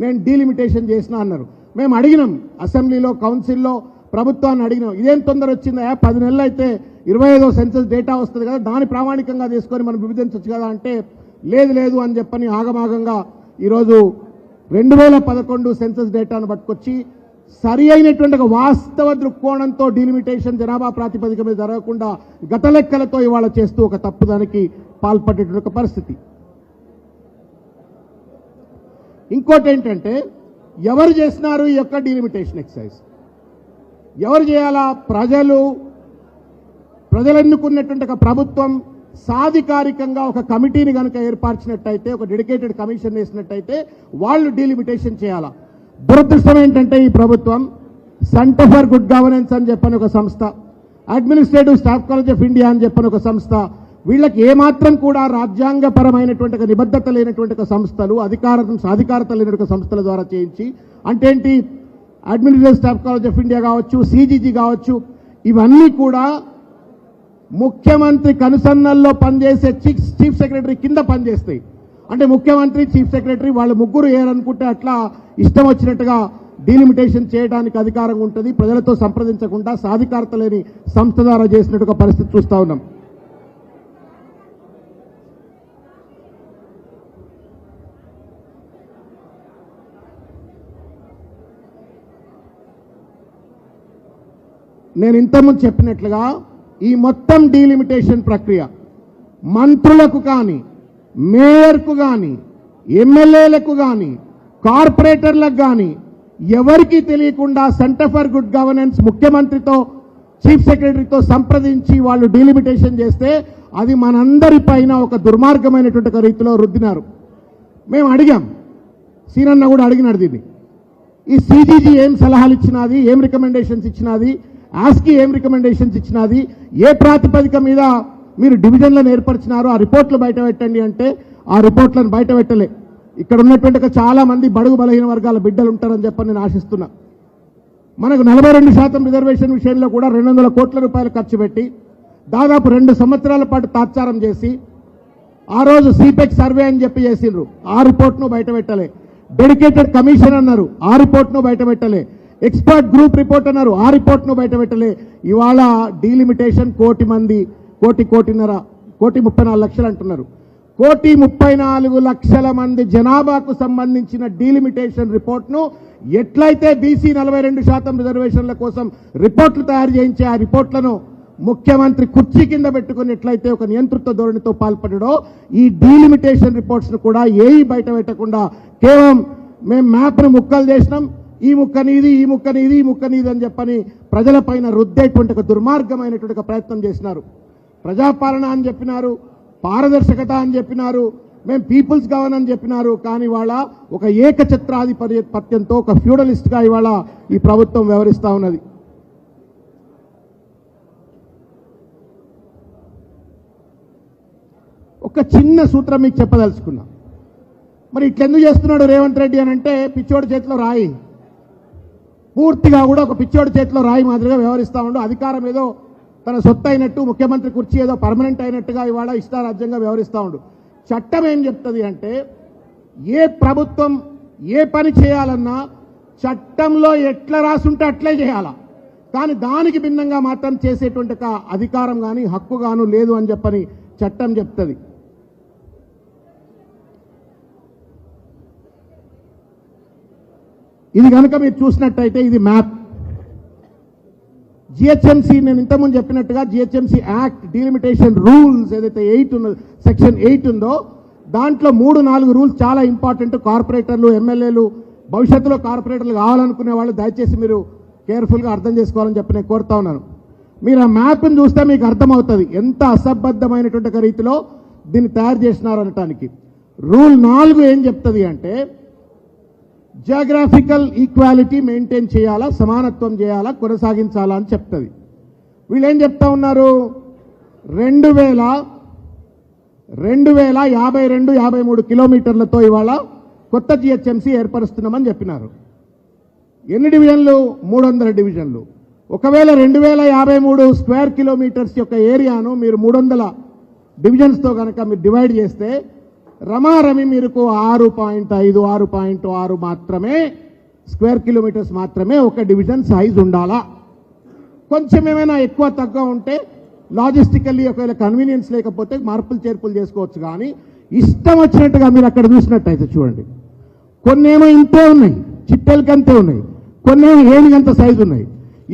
నేను డీలిమిటేషన్ చేసిన అన్నారు. మేము అడిగినాం అసెంబ్లీలో, కౌన్సిల్లో, ప్రభుత్వాన్ని అడిగినాం, ఇదేం తొందర వచ్చిందా, 10 నెలలు అయితే 25వ సెన్సస్ డేటా వస్తుంది కదా, దాన్ని ప్రామాణికంగా తీసుకొని మనం విభజించవచ్చు కదా అంటే లేదు అని చెప్పని ఆగమాగంగా ఈరోజు 2011 సెన్సస్ డేటాను పట్టుకొచ్చి సరి అయినటువంటి ఒక వాస్తవ దృక్కోణంతో డీలిమిటేషన్ జనాభా ప్రాతిపదిక మీద జరగకుండా గత లెక్కలతో ఇవాళ చేస్తూ ఒక తప్పుదానికి పాల్పడేటువంటి ఒక పరిస్థితి. ఇంకోటి ఏంటంటే ఎవరు చేసినారు ఈ యొక్క డీలిమిటేషన్ ఎక్సర్సైజ్? ఎవరు చేయాలా? ప్రజలు ఎన్నుకున్నటువంటి ఒక ప్రభుత్వం సాధికారికంగా ఒక కమిటీని కనుక ఏర్పరిచినట్టయితే, ఒక డెడికేటెడ్ కమిషన్ వేసినట్టయితే వాళ్ళు డీలిమిటేషన్ చేయాలా. దురదృష్టం ఏంటంటే ఈ ప్రభుత్వం సెంటర్ ఫర్ గుడ్ గవర్నెన్స్ అని చెప్పని ఒక సంస్థ, administrative staff college of India అని చెప్పని ఒక సంస్థ, వీళ్ళకి ఏమాత్రం కూడా రాజ్యాంగపరమైనటువంటి ఒక నిబద్ధత లేనటువంటి ఒక సంస్థలు, సాధికారత లేనటువంటి సంస్థల ద్వారా చేయించి, అంటే ఏంటి, administrative staff college of India కావచ్చు, సిజిజి కావచ్చు, ఇవన్నీ కూడా ముఖ్యమంత్రి కనుసన్నల్లో పనిచేసే చీఫ్ సెక్రటరీ కింద పనిచేస్తాయి. అంటే ముఖ్యమంత్రి, చీఫ్ సెక్రటరీ వాళ్ళు ముగ్గురు ఏరనుకుంటే అట్లా ఇష్టం వచ్చినట్టుగా డీలిమిటేషన్ చేయడానికి అధికారం ఉంటుంది. ప్రజలతో సంప్రదించకుండా సాధికారత లేని సంస్థ ద్వారా చేసినట్టుగా పరిస్థితి చూస్తా ఉన్నాం. నేను ఇంతకుముందు చెప్పినట్లుగా ఈ మొత్తం డీలిమిటేషన్ ప్రక్రియ మంత్రులకు కానీ, మేయర్కు కానీ, ఎమ్మెల్యేలకు కానీ కార్పొరేటర్లకు కానీ ఎవరికీ తెలియకుండా సెంటర్ ఫర్ గుడ్ గవర్నెన్స్ ముఖ్యమంత్రితో చీఫ్ సెక్రటరీతో సంప్రదించి వాళ్ళు డీలిమిటేషన్ చేస్తే అది మనందరి పైన ఒక దుర్మార్గమైనటువంటి ఒక రీతిలో రుద్దినారు. మేము అడిగాం, సీనన్న కూడా అడిగినాడు దీన్ని. ఈ సిజీజీ ఏం సలహాలు ఇచ్చినది, ఏం రికమెండేషన్స్ ఇచ్చినది, ఆస్కి ఏం రికమెండేషన్స్ ఇచ్చినది, ఏ ప్రాతిపదిక మీద మీరు డివిజన్లను ఏర్పరిచినారో ఆ రిపోర్ట్లు బయట పెట్టండి అంటే ఆ రిపోర్ట్లను బయట పెట్టలే. ఇక్కడ ఉన్నటువంటి చాలా మంది బడుగు బలహీన వర్గాల బిడ్డలు ఉంటారని చెప్పని నేను ఆశిస్తున్నా. మనకు 42% రిజర్వేషన్ విషయంలో కూడా 200 కోట్ల రూపాయలు ఖర్చు పెట్టి దాదాపు 2 సంవత్సరాల పాటు తాత్సారం చేసి ఆ రోజు సిపెక్ సర్వే అని చెప్పి చేసిండ్రు, ఆ రిపోర్ట్ను బయట పెట్టలే. డెడికేటెడ్ కమిషన్ అన్నారు, ఆ రిపోర్ట్ను బయట పెట్టలే. ఎక్స్పర్ట్ గ్రూప్ రిపోర్ట్ అన్నారు, ఆ రిపోర్ట్ను బయట పెట్టలే. ఇవాళ డీలిమిటేషన్ 1,00,00,000 మంది, 1,34 లక్షలు అంటున్నారు. 1,34 మంది జనాభాకు సంబంధించిన డీలిమిటేషన్ రిపోర్ట్ను ఎట్లయితే బీసీ 42% రిజర్వేషన్ల కోసం రిపోర్ట్లు తయారు చేయించే ఆ రిపోర్ట్లను ముఖ్యమంత్రి కుర్చీ కింద పెట్టుకుని ఎట్లయితే ఒక నియంతృత్వ ధోరణితో పాల్పడడో ఈ డీలిమిటేషన్ రిపోర్ట్స్ను కూడా ఏవి బయట పెట్టకుండా కేవలం మేము మ్యాప్ను ముక్కలు చేసినాం, ఈ ముక్క నీది, ఈ ముక్క నీది, ఈ ముక్క నీది అని చెప్పని ప్రజలపైన రుద్దేటువంటి ఒక దుర్మార్గమైనటువంటి ఒక ప్రయత్నం చేసినారు. ప్రజాపాలన అని చెప్పినారు, పారదర్శకత అని చెప్పినారు, మేము పీపుల్స్ గవర్న్ అని చెప్పినారు. కానీ ఇవాళ ఒక ఏకఛత్రాధిపత్యంతో ఒక ఫ్యూడలిస్ట్గా ఇవాళ ఈ ప్రభుత్వం వ్యవహరిస్తూ ఉన్నది. ఒక చిన్న సూత్రం మీకు చెప్పదలుచుకున్నా. మరి ఇట్లెందుకు చేస్తున్నాడు రేవంత్ రెడ్డి అని అంటే, పిచ్చోడి చేతిలో రాయి, పూర్తిగా కూడా ఒక పిచ్చోడి చేతిలో రాయి మాదిరిగా వ్యవహరిస్తూ ఉండు. అధికారం ఏదో తన సొత్తు అయినట్టు, ముఖ్యమంత్రి కుర్చీ ఏదో పర్మనెంట్ అయినట్టుగా ఇవాళ ఇష్టారాజ్యంగా వ్యవహరిస్తూ ఉండు. చట్టం ఏం చెప్తుంది అంటే, ఏ ప్రభుత్వం ఏ పని చేయాలన్నా చట్టంలో ఎట్లా రాసుంటే అట్లే చేయాలా, కానీ దానికి భిన్నంగా మాత్రం చేసేటువంటి అధికారం కానీ హక్కు గాను లేదు అని చెప్పని చట్టం చెప్తుంది. ఇది కనుక మీరు చూసినట్టయితే ఇది మ్యాప్. జిహెచ్ఎంసీ, నేను ఇంతకుముందు చెప్పినట్టుగా జిహెచ్ఎంసీ యాక్ట్ డీలిమిటేషన్ రూల్స్ ఏదైతే 8 ఉన్నదో, సెక్షన్ 8 ఉందో, దాంట్లో 3-4 రూల్స్ చాలా ఇంపార్టెంట్. కార్పొరేటర్లు, ఎమ్మెల్యేలు, భవిష్యత్తులో కార్పొరేటర్లు కావాలనుకునే వాళ్ళు దయచేసి మీరు కేర్ఫుల్గా అర్థం చేసుకోవాలని చెప్పి నేను కోరుతా ఉన్నాను. మీరు ఆ మ్యాప్ని చూస్తే మీకు అర్థమవుతుంది ఎంత అసంబద్ధమైనటువంటి రీతిలో దీన్ని తయారు చేసినారు అనటానికి. రూల్ 4 ఏం చెప్తుంది అంటే, జియోగ్రాఫికల్ ఈక్వాలిటీ మెయింటైన్ చేయాలా, సమానత్వం చేయాలా, కొనసాగించాలా అని చెప్తుంది. వీళ్ళు ఏం చెప్తా ఉన్నారు, 2052-53 కిలోమీటర్లతో ఇవాళ కొత్త జిహెచ్ఎంసీ ఏర్పరుస్తున్నామని చెప్పినారు. ఎన్ని డివిజన్లు? 300 డివిజన్లు. ఒకవేళ 2053 స్క్వేర్ కిలోమీటర్స్ యొక్క ఏరియాను మీరు 300 డివిజన్స్తో కనుక మీరు డివైడ్ చేస్తే రమారమి మీకు 6.5, 6.6 మాత్రమే స్క్వేర్ కిలోమీటర్స్ మాత్రమే ఒక డివిజన్ సైజ్ ఉండాలా. కొంచెం ఏమైనా ఎక్కువ తక్కువ ఉంటే లాజిస్టికల్లీ ఒకవేళ కన్వీనియన్స్ లేకపోతే మార్పులు చేర్పులు చేసుకోవచ్చు. కానీ ఇష్టం వచ్చినట్టుగా మీరు అక్కడ చూసినట్టయితే చూడండి, కొన్నేమో ఇంతే ఉన్నాయి, చిట్టెలకంతే ఉన్నాయి, కొన్నేమో ఏనుగంత సైజు ఉన్నాయి.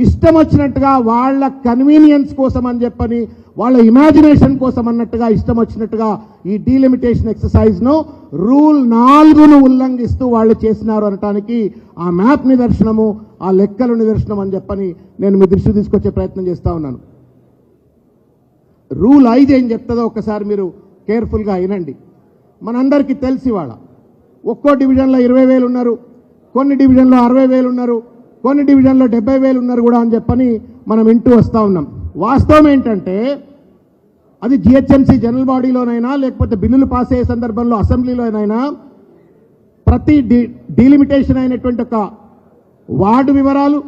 ఇష్టం వచ్చినట్టుగా వాళ్ళ కన్వీనియన్స్ కోసం అని చెప్పని, వాళ్ళ ఇమాజినేషన్ కోసం అన్నట్టుగా ఇష్టం వచ్చినట్టుగా ఈ డీలిమిటేషన్ ఎక్సర్సైజ్ను రూల్ 4ను ఉల్లంఘిస్తూ వాళ్ళు చేసినారు అనటానికి ఆ మ్యాప్ నిదర్శనము, ఆ లెక్కలు నిదర్శనం అని చెప్పని నేను మీ దృష్టి తీసుకొచ్చే ప్రయత్నం చేస్తా ఉన్నాను. రూల్ 5 ఏం చెప్తుందో ఒకసారి మీరు కేర్ఫుల్గా వినండి. మనందరికీ తెలిసి వాళ్ళ ఒక్కో డివిజన్లో 20,000 ఉన్నారు, కొన్ని డివిజన్లో 60,000 ఉన్నారు, కొన్ని డివిజన్లో 70,000 ఉన్నారు కూడా అని చెప్పని మనం వింటూ వస్తూ ఉన్నాం. వాస్తవం ఏంటంటే, అది జిహెచ్ఎంసీ జనరల్ బాడీలోనైనా లేకపోతే బిల్లులు పాస్ అయ్యే సందర్భంలో అసెంబ్లీలోనైనా ప్రతి డీలిమిటేషన్ అయినటువంటి ఒక వార్డు వివరాలు,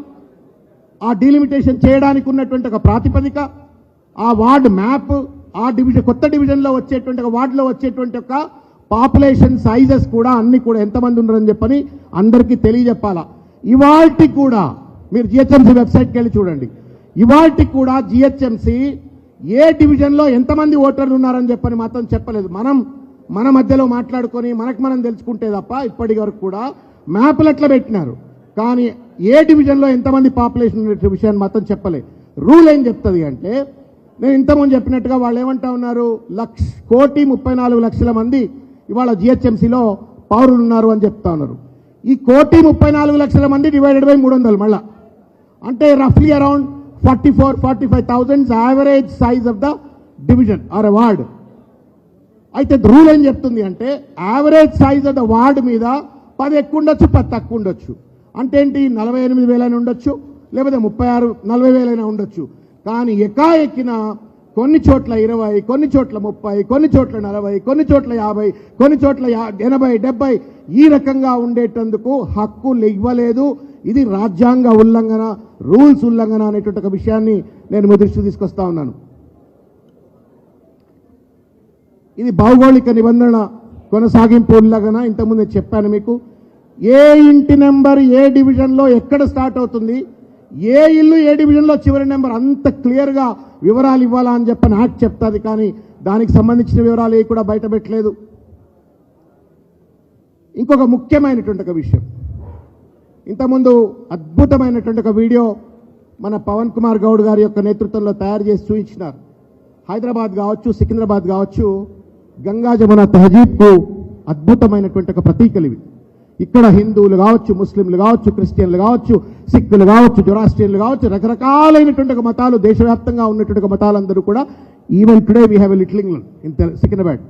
ఆ డీలిమిటేషన్ చేయడానికి ఉన్నటువంటి ఒక ప్రాతిపదిక, ఆ వార్డు మ్యాప్, ఆ డివిజన్ కొత్త డివిజన్లో వచ్చేటువంటి ఒక వార్డులో వచ్చేటువంటి ఒక పాపులేషన్ సైజెస్ కూడా అన్ని కూడా ఎంతమంది ఉన్నారని చెప్పని అందరికీ తెలియజెప్పాలా. ఇవాల్టి కూడా మీరు జిహెచ్ఎంసీ వెబ్సైట్కి వెళ్ళి చూడండి. ఇవాల్టి కూడా జిహెచ్ఎంసీ ఏ డివిజన్లో ఎంతమంది ఓటర్లు ఉన్నారని చెప్పని మాత్రం చెప్పలేదు. మన మధ్యలో మాట్లాడుకొని మనకు మనం తెలుసుకుంటే తప్ప ఇప్పటి వరకు కూడా మ్యాప్లు ఎట్లా పెట్టినారు, కానీ ఏ డివిజన్లో ఎంతమంది పాపులేషన్ ఉన్న విషయాన్ని మాత్రం చెప్పలేదు. రూల్ ఏం చెప్తుంది అంటే, నేను ఇంతకుముందు చెప్పినట్టుగా వాళ్ళు ఏమంటా ఉన్నారు, 1,34,00,000 మంది ఇవాళ జిహెచ్ఎంసీలో పౌరులు ఉన్నారు అని చెప్తా ఉన్నారు. ఈ 1,34,00,000 మంది డివైడెడ్ బై 300 మళ్ళా అంటే రఫ్లీ around 44,000-45,000 average size of the division or a ward. అయితే రూల్ ఏం చెప్తుంది అంటే average size of the ward మీద 10 ఎక్కువ ఉండొచ్చు, 10 తక్కువ ఉండొచ్చు. అంటే ఏంటి, 48,000 అయినా ఉండొచ్చు, లేకపోతే 36-40,000 అయినా ఉండొచ్చు. కానీ ఎక్కిన కొన్ని చోట్ల 20, కొన్ని చోట్ల 30, కొన్ని చోట్ల 40, కొన్ని చోట్ల 50, కొన్ని చోట్ల 80, 70 ఈ రకంగా ఉండేటందుకు హక్కులు ఇవ్వలేదు. ఇది రాజ్యాంగ ఉల్లంఘన, రూల్స్ ఉల్లంఘన అనేటువంటి ఒక విషయాన్ని నేను మీ దృష్టికి తీసుకొస్తా ఉన్నాను. ఇది భౌగోళిక నిబంధన కొనసాగింపు ఉల్లంఘన. ఇంతకుముందు చెప్పాను మీకు, ఏ ఇంటి నెంబర్ ఏ డివిజన్లో ఎక్కడ స్టార్ట్ అవుతుంది, ఏ ఇల్లు ఏ డివిజన్లో చివరి నెంబర్, అంత క్లియర్గా వివరాలు ఇవ్వాలా అని చెప్పని యాక్ట్ చెప్తుంది. కానీ దానికి సంబంధించిన వివరాలు ఏ కూడా బయట పెట్టలేదు. ఇంకొక ముఖ్యమైనటువంటి ఒక విషయం, ఇంతకుముందు అద్భుతమైనటువంటి ఒక వీడియో మన పవన్ కుమార్ గౌడ్ గారి యొక్క నేతృత్వంలో తయారు చేసి చూపించినారు. హైదరాబాద్ కావచ్చు, సికింద్రాబాద్ కావచ్చు, గంగా జమున తహజీబ్కు అద్భుతమైనటువంటి ఒక ప్రతీకలు ఇవి. ఇక్కడ హిందువులు కావచ్చు, ముస్లింలు కావచ్చు, క్రిస్టియన్లు కావచ్చు, సిక్కులు కావచ్చు, జొరాస్ట్రియన్లు కావచ్చు, రకరకాలైనటువంటి ఒక మతాలు, దేశవ్యాప్తంగా ఉన్నటువంటి ఒక మతాలందరూ కూడా, even today we have a little England in Secunderabad.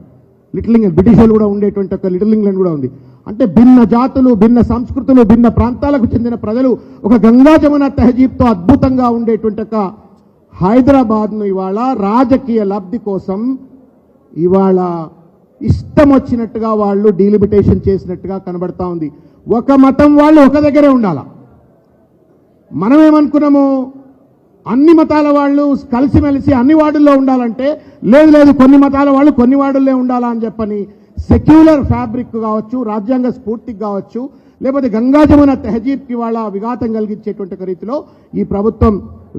Little England, British వాళ్ళు కూడా ఉండేటువంటి ఒక లిటిల్ ఇంగ్లాండ్ కూడా ఉంది. అంటే భిన్న జాతులు, భిన్న సంస్కృతులు, భిన్న ప్రాంతాలకు చెందిన ప్రజలు ఒక గంగా జమున తహజీబ్తో అద్భుతంగా ఉండేటువంటి ఒక హైదరాబాద్ను ఇవాళ రాజకీయ లబ్ధి కోసం ఇవాళ ఇష్టం వచ్చినట్టుగా వాళ్ళు డీలిమిటేషన్ చేసినట్టుగా కనబడతా ఉంది. ఒక మతం వాళ్ళు ఒక దగ్గరే ఉండాలా. మనమేమనుకున్నాము, అన్ని మతాల వాళ్ళు కలిసిమెలిసి అన్ని వార్డుల్లో ఉండాలంటే లేదు, కొన్ని మతాల వాళ్ళు కొన్ని వార్డుల్లో ఉండాలా అని చెప్పని సెక్యులర్ ఫ్యాబ్రిక్ కావచ్చు, రాజ్యాంగ స్ఫూర్తికి కావచ్చు, లేకపోతే గంగా జమున తెహజీబ్కి వాళ్ళ విఘాతం కలిగించేటువంటి రీతిలో ఈ ప్రభుత్వం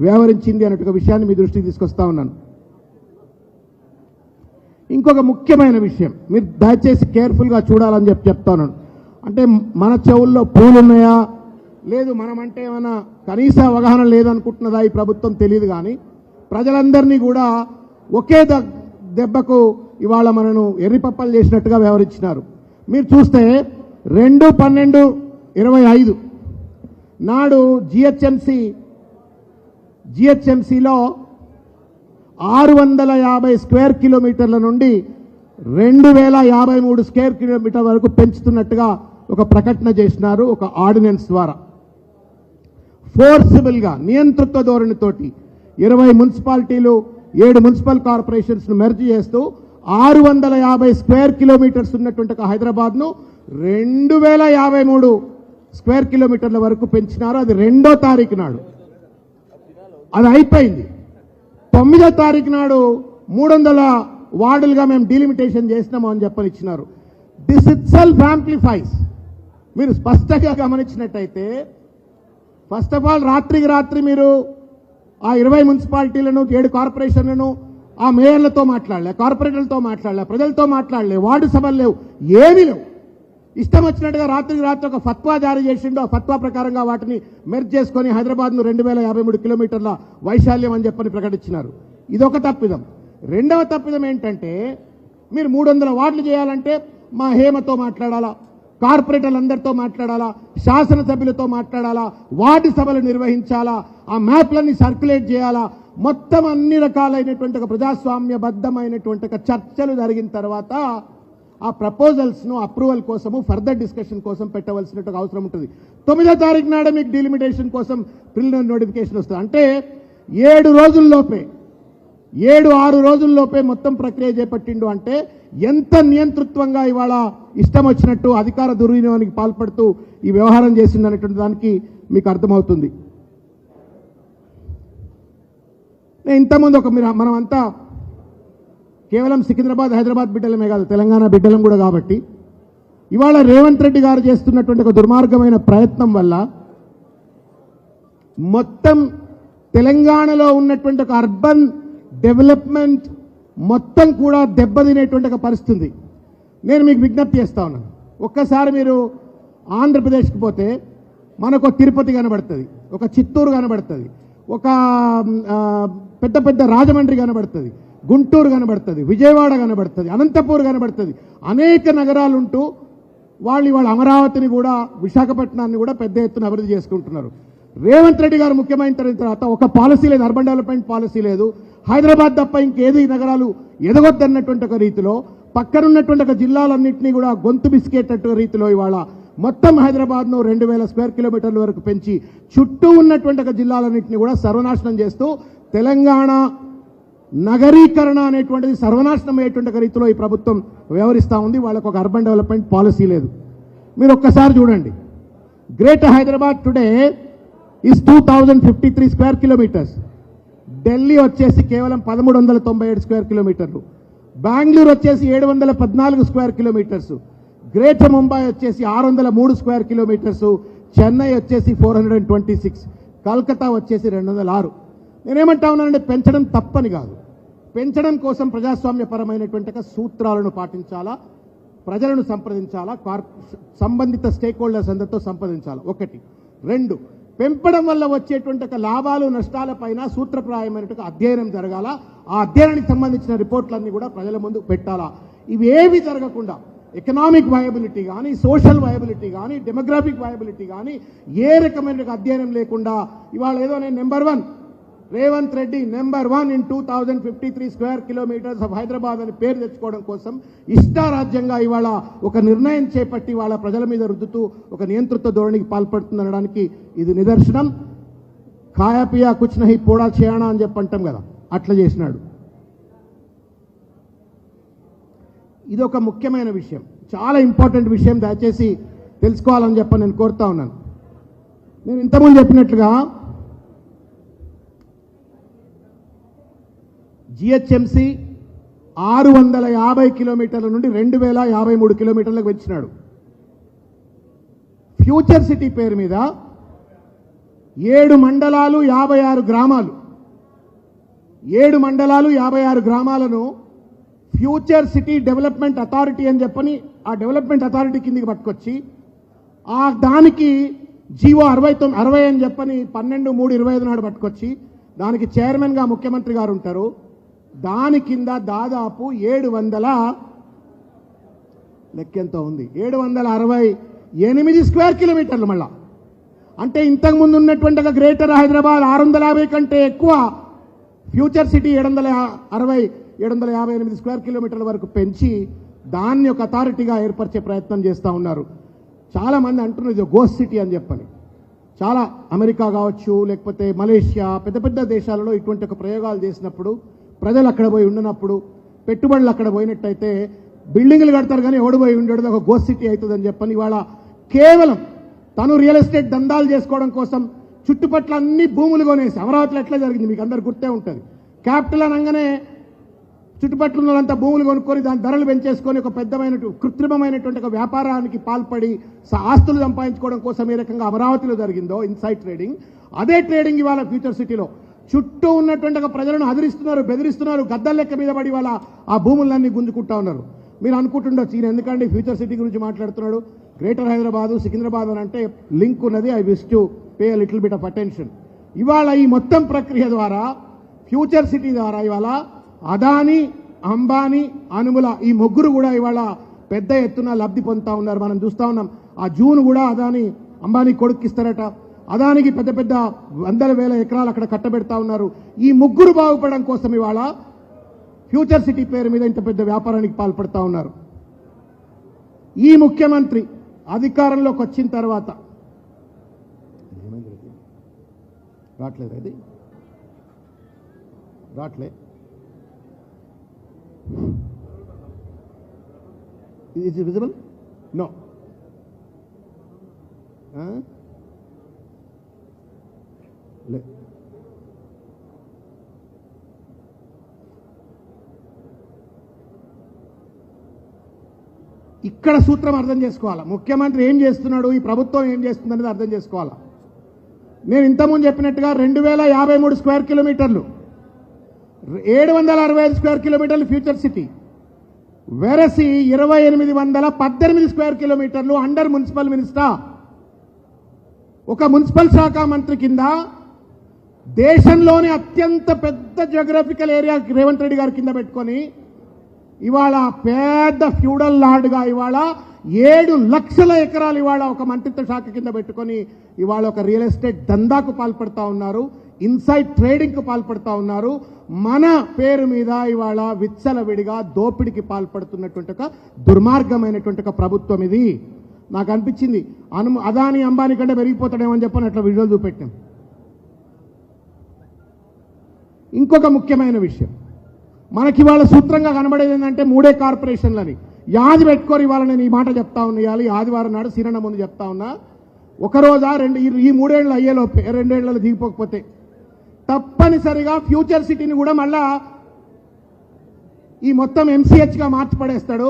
వ్యవహరించింది అన్నట్టు విషయాన్ని మీ దృష్టికి తీసుకొస్తా ఉన్నాను. ఇంకొక ముఖ్యమైన విషయం మీరు దయచేసి కేర్ఫుల్గా చూడాలని చెప్తాను. అంటే మన చెవుల్లో పూలున్నాయా, లేదు మనమంటే ఏమైనా కనీస అవగాహన లేదనుకుంటున్నదా ఈ ప్రభుత్వం తెలియదు. కానీ ప్రజలందరినీ కూడా ఒకే దెబ్బకు ఇవాళ మనను ఎర్రిపప్పలు చేసినట్టుగా వ్యవహరించినారు. మీరు చూస్తే 2/12/25 నాడు జిహెచ్ఎంసీలో 650 స్క్వేర్ కిలోమీటర్ల నుండి 2053 స్క్వేర్ కిలోమీటర్ వరకు పెంచుతున్నట్టుగా ఒక ప్రకటన చేసినారు. ఒక ఆర్డినెన్స్ ద్వారా ఫోర్సిబుల్గా నియంతృత్వ ధోరణితోటి 20 మున్సిపాలిటీలు, 7 మున్సిపల్ కార్పొరేషన్స్ ను మెర్జ్ చేస్తూ 650 స్క్వేర్ కిలోమీటర్స్ ఉన్నటువంటి హైదరాబాద్ను 2053 స్క్వేర్ కిలోమీటర్ల వరకు పెంచినారు. అది 2వ తారీఖు నాడు అది అయిపోయింది. 9వ తారీఖు నాడు 300 వార్డులుగా మేము డీలిమిటేషన్ చేసినాము అని చెప్పనిచ్చినారు. This itself amplifies. మీరు స్పష్టంగా గమనించినట్టయితే ఫస్ట్ ఆఫ్ ఆల్ రాత్రికి రాత్రి మీరు ఆ 20 మున్సిపాలిటీలను, 7 కార్పొరేషన్లను, ఆ మేయర్లతో మాట్లాడలే, కార్పొరేటర్లతో మాట్లాడలే, ప్రజలతో మాట్లాడలే, వార్డు సభలు లేవు, ఏమీ లేవు. ఇష్టం వచ్చినట్టుగా రాత్రికి రాత్రి ఒక ఫత్వా జారీ చేసిండు. ఆ ఫత్వా ప్రకారంగా వాటిని మెర్జ్ చేసుకొని హైదరాబాద్ను 2053 కిలోమీటర్ల వైశాల్యం అని చెప్పని ప్రకటించినారు. ఇదొక తప్పిదం. 2వ తప్పిదం ఏంటంటే మీరు 300 వార్డులు చేయాలంటే మా హేమతో మాట్లాడాలా, కార్పొరేటర్లందరితో మాట్లాడాలా, శాసనసభ్యులతో మాట్లాడాలా, వార్డు సభలు నిర్వహించాలా, ఆ మ్యాప్లన్నీ సర్క్యులేట్ చేయాలా, మొత్తం అన్ని రకాలైనటువంటి ఒక ప్రజాస్వామ్యబద్ధమైనటువంటి ఒక చర్చలు జరిగిన తర్వాత ఆ ప్రపోజల్స్ను అప్రూవల్ కోసము ఫర్దర్ డిస్కషన్ కోసం పెట్టవలసిన అవసరం ఉంటుంది. 9వ తారీఖు నాడే మీకు డీలిమిటేషన్ కోసం ప్రిలిమినరీ నోటిఫికేషన్ వస్తుంది. అంటే 7 రోజుల్లోపే 7-6 రోజుల్లోపే మొత్తం ప్రక్రియ చేపట్టిండు. అంటే ఎంత నియంతృత్వంగా ఇవాళ ఇష్టం వచ్చినట్టు అధికార దుర్వినియోగానికి పాల్పడుతూ ఈ వ్యవహారం చేసింది అనేటువంటి దానికి మీకు అర్థమవుతుంది. ఇంతకుముందు మనమంతా కేవలం సికింద్రాబాద్, హైదరాబాద్ బిడ్డలమే కాదు, తెలంగాణ బిడ్డలం కూడా. కాబట్టి ఇవాళ రేవంత్ రెడ్డి గారు చేస్తున్నటువంటి ఒక దుర్మార్గమైన ప్రయత్నం వల్ల మొత్తం తెలంగాణలో ఉన్నటువంటి ఒక అర్బన్ డెవలప్మెంట్ మొత్తం కూడా దెబ్బతినేటువంటి ఒక పరిస్థితి. నేను మీకు విజ్ఞప్తి చేస్తా ఉన్నాను, ఒక్కసారి మీరు ఆంధ్రప్రదేశ్కి పోతే మనకు తిరుపతి కనబడుతుంది, ఒక చిత్తూరు కనబడుతుంది, ఒక పెద్ద పెద్ద రాజమండ్రి కనబడుతుంది, గుంటూరు కనబడుతుంది, విజయవాడ కనబడుతుంది, అనంతపూర్ కనబడుతుంది. అనేక నగరాలుంటూ వాళ్ళు ఇవాళ అమరావతిని కూడా విశాఖపట్నాన్ని కూడా పెద్ద ఎత్తున అభివృద్ధి చేసుకుంటున్నారు. రేవంత్ రెడ్డి గారు ముఖ్యమైన తర్వాత ఒక పాలసీ లేదు, అర్బన్ డెవలప్మెంట్ పాలసీ లేదు. హైదరాబాద్ తప్ప ఇంకేది నగరాలు ఎదగొద్దన్నటువంటి ఒక రీతిలో పక్కనున్నటువంటి ఒక జిల్లాలన్నింటినీ కూడా గొంతు బిస్కేటట్టు రీతిలో ఇవాళ మొత్తం హైదరాబాద్ను 2000 స్క్వేర్ కిలోమీటర్ల వరకు పెంచి చుట్టూ ఉన్నటువంటి ఒక జిల్లాలన్నింటినీ కూడా సర్వనాశనం చేస్తూ తెలంగాణ నగరీకరణ అనేటువంటిది సర్వనాశనం అయ్యేటువంటి ఒక రీతిలో ఈ ప్రభుత్వం వ్యవహరిస్తూ ఉంది. వాళ్ళకు ఒక అర్బన్ డెవలప్మెంట్ పాలసీ లేదు. మీరు ఒక్కసారి చూడండి, greater Hyderabad today is 2053 square kilometres. Delhi వచ్చేసి కేవలం 1397 స్క్వేర్ కిలోమీటర్లు. బెంగళూరు వచ్చేసి 714 స్క్వేర్ కిలోమీటర్స్. గ్రేటర్ ముంబై వచ్చేసి 603 స్క్వేర్ కిలోమీటర్స్. చెన్నై వచ్చేసి 426. కల్కతా వచ్చేసి 206. నేనేమంటా ఉన్నానంటే పెంచడం తప్పని కాదు, పెంచడం కోసం ప్రజాస్వామ్యపరమైనటువంటి సూత్రాలను పాటించాలా, ప్రజలను సంప్రదించాలా, సంబంధిత స్టేక్ హోల్డర్స్ అందరితో సంప్రదించాలా. ఒకటి. రెండు, పెంపడం వల్ల వచ్చేటువంటి లాభాలు నష్టాల పైన సూత్రప్రాయమైనటువంటి అధ్యయనం జరగాల. ఆ అధ్యయనానికి సంబంధించిన రిపోర్ట్లన్నీ కూడా ప్రజల ముందు పెట్టాలా. ఇవేవి జరగకుండా ఎకనామిక్ వయబిలిటీ కానీ, సోషల్ వయబిలిటీ కానీ, డెమోగ్రాఫిక్ వయబిలిటీ కానీ ఏ రకమైన అధ్యయనం లేకుండా ఇవాళ ఏదో నేను number 1 Revanth Reddy number 1 in 2053 square kilometres of Hyderabad అని పేరు తెచ్చుకోవడం కోసం ఇష్టారాజ్యంగా ఇవాళ ఒక నిర్ణయం చేపట్టి వాళ్ళ ప్రజల మీద రుద్దుతూ ఒక నియంతృత్వ ధోరణికి పాల్పడుతుందనడానికి ఇది నిదర్శనం. ఖాయాపియా కుచ్ నహీ పోడా చేయానా అని చెప్పి అంటాం కదా, అట్లా చేసినాడు. ఇది ఒక ముఖ్యమైన విషయం, చాలా ఇంపార్టెంట్ విషయం, దయచేసి తెలుసుకోవాలని చెప్పి నేను కోరుతా ఉన్నాను. నేను ఇంతకుముందు చెప్పినట్లుగా జిహెచ్ఎంసీ 650 కిలోమీటర్ల నుండి 2053 కిలోమీటర్లకు పెంచినాడు. ఫ్యూచర్ సిటీ పేరు మీద 7 మండలాలు 56 గ్రామాలు 7 మండలాలు 56 గ్రామాలను ఫ్యూచర్ సిటీ డెవలప్మెంట్ అథారిటీ అని చెప్పని ఆ డెవలప్మెంట్ అథారిటీ కిందికి పట్టుకొచ్చి ఆ దానికి జీవో 60 అని చెప్పని 12/3/25 నాడు పట్టుకొచ్చి దానికి చైర్మన్గా ముఖ్యమంత్రి గారు ఉంటారు. దాని కింద దాదాపు 700 లెక్కెంతో ఉంది 768 స్క్వేర్ కిలోమీటర్లు. మళ్ళా అంటే ఇంతకుముందు ఉన్నటువంటి గ్రేటర్ హైదరాబాద్ 650 కంటే ఎక్కువ, ఫ్యూచర్ సిటీ 758 స్క్వేర్ కిలోమీటర్ల వరకు పెంచి దాన్ని ఒక అథారిటీగా ఏర్పరిచే ప్రయత్నం చేస్తూ ఉన్నారు. చాలా మంది అంటున్నారు ఇది గోస్ట్ సిటీ అని చెప్పని. చాలా అమెరికా కావచ్చు, లేకపోతే మలేషియా, పెద్ద పెద్ద దేశాలలో ఇటువంటి ఒక ప్రయోగాలు చేసినప్పుడు ప్రజలు అక్కడ పోయి ఉండనప్పుడు, పెట్టుబడులు అక్కడ పోయినట్టయితే బిల్డింగ్లు కడతారు కానీ ఎవడు పోయి ఉండేది ఒక గోస్ట్ సిటీ అవుతుందని చెప్పని ఇవాళ కేవలం తను రియల్ ఎస్టేట్ దందాలు చేసుకోవడం కోసం చుట్టుపట్ల అన్ని భూములు కొనేసి, అమరావతిలో ఎట్లా జరిగింది మీకు అందరు గుర్తే ఉంటుంది. క్యాపిటల్ అనగానే చుట్టుపట్ల ఉన్నంత భూములు కొనుక్కొని దాని ధరలు పెంచేసుకొని ఒక కృత్రిమమైనటువంటి ఒక వ్యాపారానికి పాల్పడి ఆస్తులు సంపాదించుకోవడం కోసం ఏ రకంగా అమరావతిలో జరిగిందో ఇన్సైడ్ ట్రేడింగ్, అదే ట్రేడింగ్ ఇవాళ ఫ్యూచర్ సిటీలో చుట్టూ ఉన్నటువంటి ఒక ప్రజలను అదిరిస్తున్నారు, బెదిరిస్తున్నారు, గద్దల లెక్క మీద పడి వాళ్ళ ఆ భూములన్నీ గుంజుకుంటా ఉన్నారు. మీరు అనుకుంటుండొచ్చు ఈయన ఎందుకంటే ఫ్యూచర్ సిటీ గురించి మాట్లాడుతున్నాడు, గ్రేటర్ హైదరాబాదు సికింద్రాబాద్ అని అంటే లింక్ ఉన్నది. I wish to pay little bit of attention. ఇవాళ ఈ మొత్తం ప్రక్రియ ద్వారా ఫ్యూచర్ సిటీ ద్వారా ఇవాళ అదానీ, అంబానీ, అనుముల ఈ ముగ్గురు కూడా ఇవాళ పెద్ద ఎత్తున లబ్ధి పొందుతా ఉన్నారు. మనం చూస్తా ఉన్నాం. ఆ జూన్ కూడా అదానీ అంబానీ కొడుక్కిస్తారట. అదానికి పెద్ద పెద్ద 100,000 ఎకరాలు అక్కడ కట్టబెడతా ఉన్నారు. ఈ ముగ్గురు బాగుపడడం కోసం ఇవాళ ఫ్యూచర్ సిటీ పేరు మీద ఇంత పెద్ద వ్యాపారానికి పాల్పడతా ఉన్నారు. ఈ ముఖ్యమంత్రి అధికారంలోకి వచ్చిన తర్వాత రావట్లేదు, అది రావట్లే, is it visible? No. ఇక్కడ సూత్రం అర్థం చేసుకోవాలా. ముఖ్యమంత్రి ఏం చేస్తున్నాడు, ఈ ప్రభుత్వం ఏం చేస్తుందనేది అర్థం చేసుకోవాలా. నేను ఇంతకుముందు చెప్పినట్టుగా 2053 స్క్వేర్ కిలోమీటర్లు, 765 స్క్వేర్ కిలోమీటర్లు ఫ్యూచర్ సిటీ, వెరసి 2818 స్క్వేర్ కిలోమీటర్లు అండర్ మున్సిపల్ మినిస్టర్. ఒక మున్సిపల్ శాఖ మంత్రి కింద దేశంలోని అత్యంత పెద్ద జియోగ్రఫికల్ ఏరియా రేవంత్ రెడ్డి గారి కింద పెట్టుకొని ఇవాళ పెద్ద ఫ్యూడల్ లార్డ్గా ఇవాళ 7 లక్షల ఎకరాలు ఇవాళ ఒక మంత్రిత్వ శాఖ కింద పెట్టుకొని ఇవాళ ఒక రియల్ ఎస్టేట్ దందాకు పాల్పడతా ఉన్నారు, ఇన్సైడ్ ట్రేడింగ్కు పాల్పడతా ఉన్నారు. మన పేరు మీద ఇవాళ విచ్చలవిడిగా దోపిడికి పాల్పడుతున్నటువంటి ఒక దుర్మార్గమైనటువంటి ఒక ప్రభుత్వం ఇది. నాకు అనిపించింది అదాని అంబానీ కంటే పెరిగిపోతాడేమని చెప్పని అట్లా విజువల్ చూపెట్టాం. ఇంకొక ముఖ్యమైన విషయం మనకి ఇవాళ సూత్రంగా కనబడేది ఏంటంటే 3 కార్పొరేషన్లని యాది పెట్టుకోరు. ఇవాళ నేను ఈ మాట చెప్తా ఉన్నాను, ఆదివారం నాడు సిరణ ముందు చెప్తా ఉన్నా. ఒక రోజా ఈ 3 ఏళ్ళు అయ్యేలోపే 2 ఏళ్లలో దిగిపోకపోతే తప్పనిసరిగా ఫ్యూచర్ సిటీని కూడా మళ్ళా ఈ మొత్తం ఎంసీహెచ్గా మార్చి పడేస్తాడు.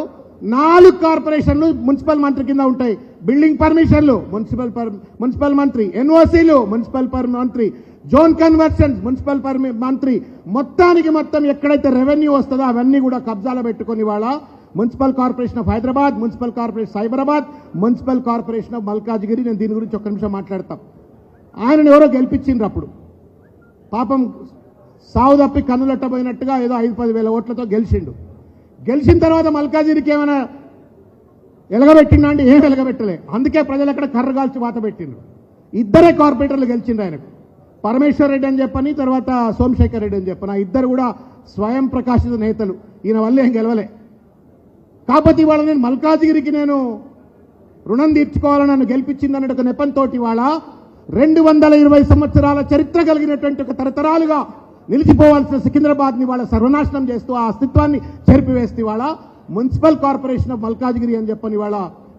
4 కార్పొరేషన్లు మున్సిపల్ మంత్రి కింద ఉంటాయి. బిల్డింగ్ పర్మిషన్లు మున్సిపల్ మంత్రి, ఎన్ఓసీలు మున్సిపల్ మంత్రి, జోన్ కన్వర్షన్స్ మున్సిపల్ మంత్రి, మొత్తం ఎక్కడైతే రెవెన్యూ వస్తుందో అవన్నీ కూడా కబ్జాలో పెట్టుకుని వాళ్ళ municipal corporation of Hyderabad, municipal corporation Cyberabad, municipal corporation of Malkajgiri. నేను దీని గురించి ఒక్క నిమిషం మాట్లాడతాం. ఆయనను ఎవరో గెలిపించిండ్రు. అప్పుడు పాపం సావు తప్పి కన్నులట్టబోయినట్టుగా ఏదో 5-10 వేల ఓట్లతో గెలిచిండు. గెలిచిన తర్వాత మల్కాజ్గిరికి ఏమైనా ఎలగబెట్టిండా అంటే ఏం ఎలగబెట్టలే. అందుకే ప్రజలు అక్కడ కర్రగాల్చి వాత పెట్టిండ్రు. 2 కార్పొరేటర్లు గెలిచిండ్రు ఆయనకు, పరమేశ్వర్ రెడ్డి అని చెప్పని, తర్వాత సోమశేఖర్ రెడ్డి అని చెప్పని. 2 కూడా స్వయం ప్రకాశిత నేతలు. ఈయన వల్ల ఏం గెలవలే. కాకపోతే ఇవాళ నేను మల్కాజ్గిరికి నేను రుణం తీర్చుకోవాలని నన్ను గెలిపించిందన్న ఒక నెపంతో ఇవాళ 220 సంవత్సరాల చరిత్ర కలిగినటువంటి ఒక తరతరాలుగా నిలిచిపోవాల్సిన సికింద్రాబాద్ని వాళ్ళ సర్వనాశనం చేస్తూ ఆ అస్తిత్వాన్ని చెరిపివేస్తూ ఇవాళ మున్సిపల్ కార్పొరేషన్ ఆఫ్ మల్కాజ్గిరి అని చెప్పని ఇవాళ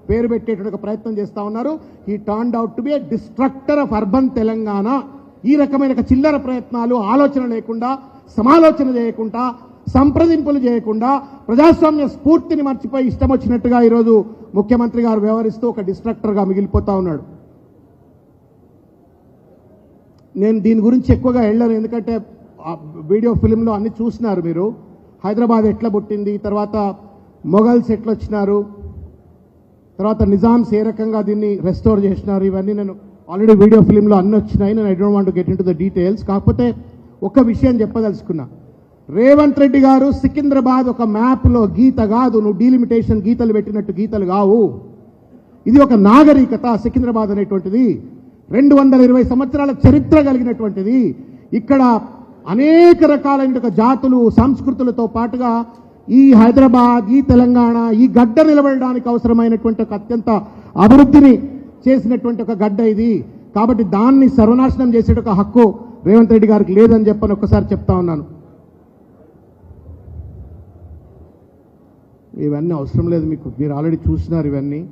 పేరు పెట్టేటువంటి ప్రయత్నం చేస్తూ ఉన్నారు. ఈ turned out to be A destructor of urban Telangana. ఈ రకమైన చిల్లర ప్రయత్నాలు, ఆలోచన లేకుండా, సమాలోచన చేయకుండా, సంప్రదింపులు చేయకుండా, ప్రజాస్వామ్య స్ఫూర్తిని మర్చిపోయి ఇష్టం వచ్చినట్టుగా ఈరోజు ముఖ్యమంత్రి గారు వ్యవహరిస్తూ ఒక డిస్ట్రక్టర్గా మిగిలిపోతా ఉన్నాడు. నేను దీని గురించి ఎక్కువగా వెళ్ళాను, ఎందుకంటే వీడియో ఫిలింలో అన్ని చూసినారు మీరు. హైదరాబాద్ ఎట్లా పుట్టింది, తర్వాత మొఘల్స్ ఎట్లా వచ్చినారు, తర్వాత నిజామ్స్ ఏ రకంగా దీన్ని రెస్టోర్ చేసినారు, ఇవన్నీ నేను ఆల్రెడీ వీడియో ఫిలింలో అన్ని వచ్చినాయి. నేను I don't want to get in to the details. కాకపోతే ఒక విషయం చెప్పదలుచుకున్నా. రేవంత్ రెడ్డి గారు సికింద్రాబాద్ ఒక మ్యాప్లో గీత కాదు, నువ్వు డీలిమిటేషన్ గీతలు పెట్టినట్టు గీతలు కావు. ఇది ఒక నాగరికత. సికింద్రాబాద్ అనేటువంటిది 220 సంవత్సరాల చరిత్ర కలిగినటువంటిది. ఇక్కడ అనేక రకాలైన జాతులు, సంస్కృతులతో పాటుగా ఈ హైదరాబాద్, ఈ తెలంగాణ, ఈ గడ్డ నిలబడడానికి అవసరమైనటువంటి ఒక అత్యంత అభివృద్ధిని చేసినటువంటి ఒక గడ్డ ఇది. కాబట్టి దాన్ని సర్వనాశనం చేసే ఒక హక్కు రేవంత్ రెడ్డి గారికి లేదని చెప్పని ఒక్కసారి చెప్తా ఉన్నాను. ఇవన్నీ అవసరం లేదు మీకు, మీరు ఆల్రెడీ చూసినారు ఇవన్నీ.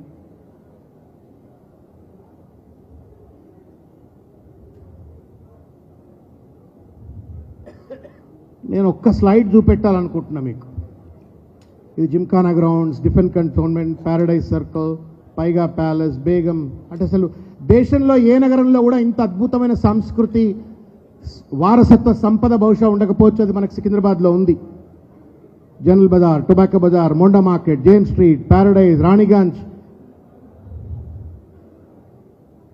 నేను ఒక్క స్లైడ్ చూపెట్టాలనుకుంటున్నా మీకు. ఇది Gymkhana grounds, defence cantonment, Paradise circle, పైగా ప్యాలెస్, బేగం. అంటే అసలు దేశంలో ఏ నగరంలో కూడా ఇంత అద్భుతమైన సంస్కృతి, వారసత్వ సంపద బహుశా ఉండకపోవచ్చు. అది మనకు సికింద్రాబాద్లో ఉంది. General bazaar, tobacco bazaar, Monda market, Jane street, paradise, Ranigunj,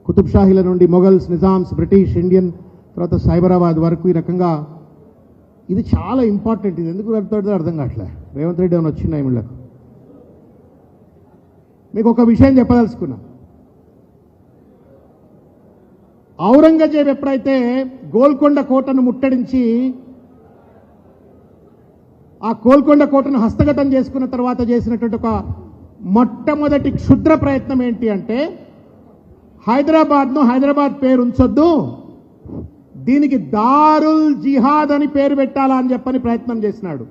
Qutub షాహీల నుండి మొఘల్స్, నిజామ్స్, బ్రిటిష్, ఇండియన్, తర్వాత సైబరాబాద్ వరకు ఈ రకంగా ఇది చాలా ఇంపార్టెంట్. ఇది ఎందుకు పెడతాడో అర్థం కావట్లే. రేవంత్ రెడ్డి ఏమైనా వచ్చినాయి వీళ్ళకు. మీకు ఒక విషయం చెప్పదలుచుకున్నా. ఔరంగజేబ్ ఎప్పుడైతే గోల్కొండ కోటను ముట్టడించి ఆ గోల్కొండ కోటను హస్తగతం చేసుకున్న తర్వాత చేసినటువంటి ఒక మొట్టమొదటి క్షుద్ర ప్రయత్నం ఏంటి అంటే, హైదరాబాద్ పేరు ఉంచొద్దు, దీనికి దారుల్ జిహాద్ అని పేరు పెట్టాలా అని చెప్పని ప్రయత్నం చేసినాడు.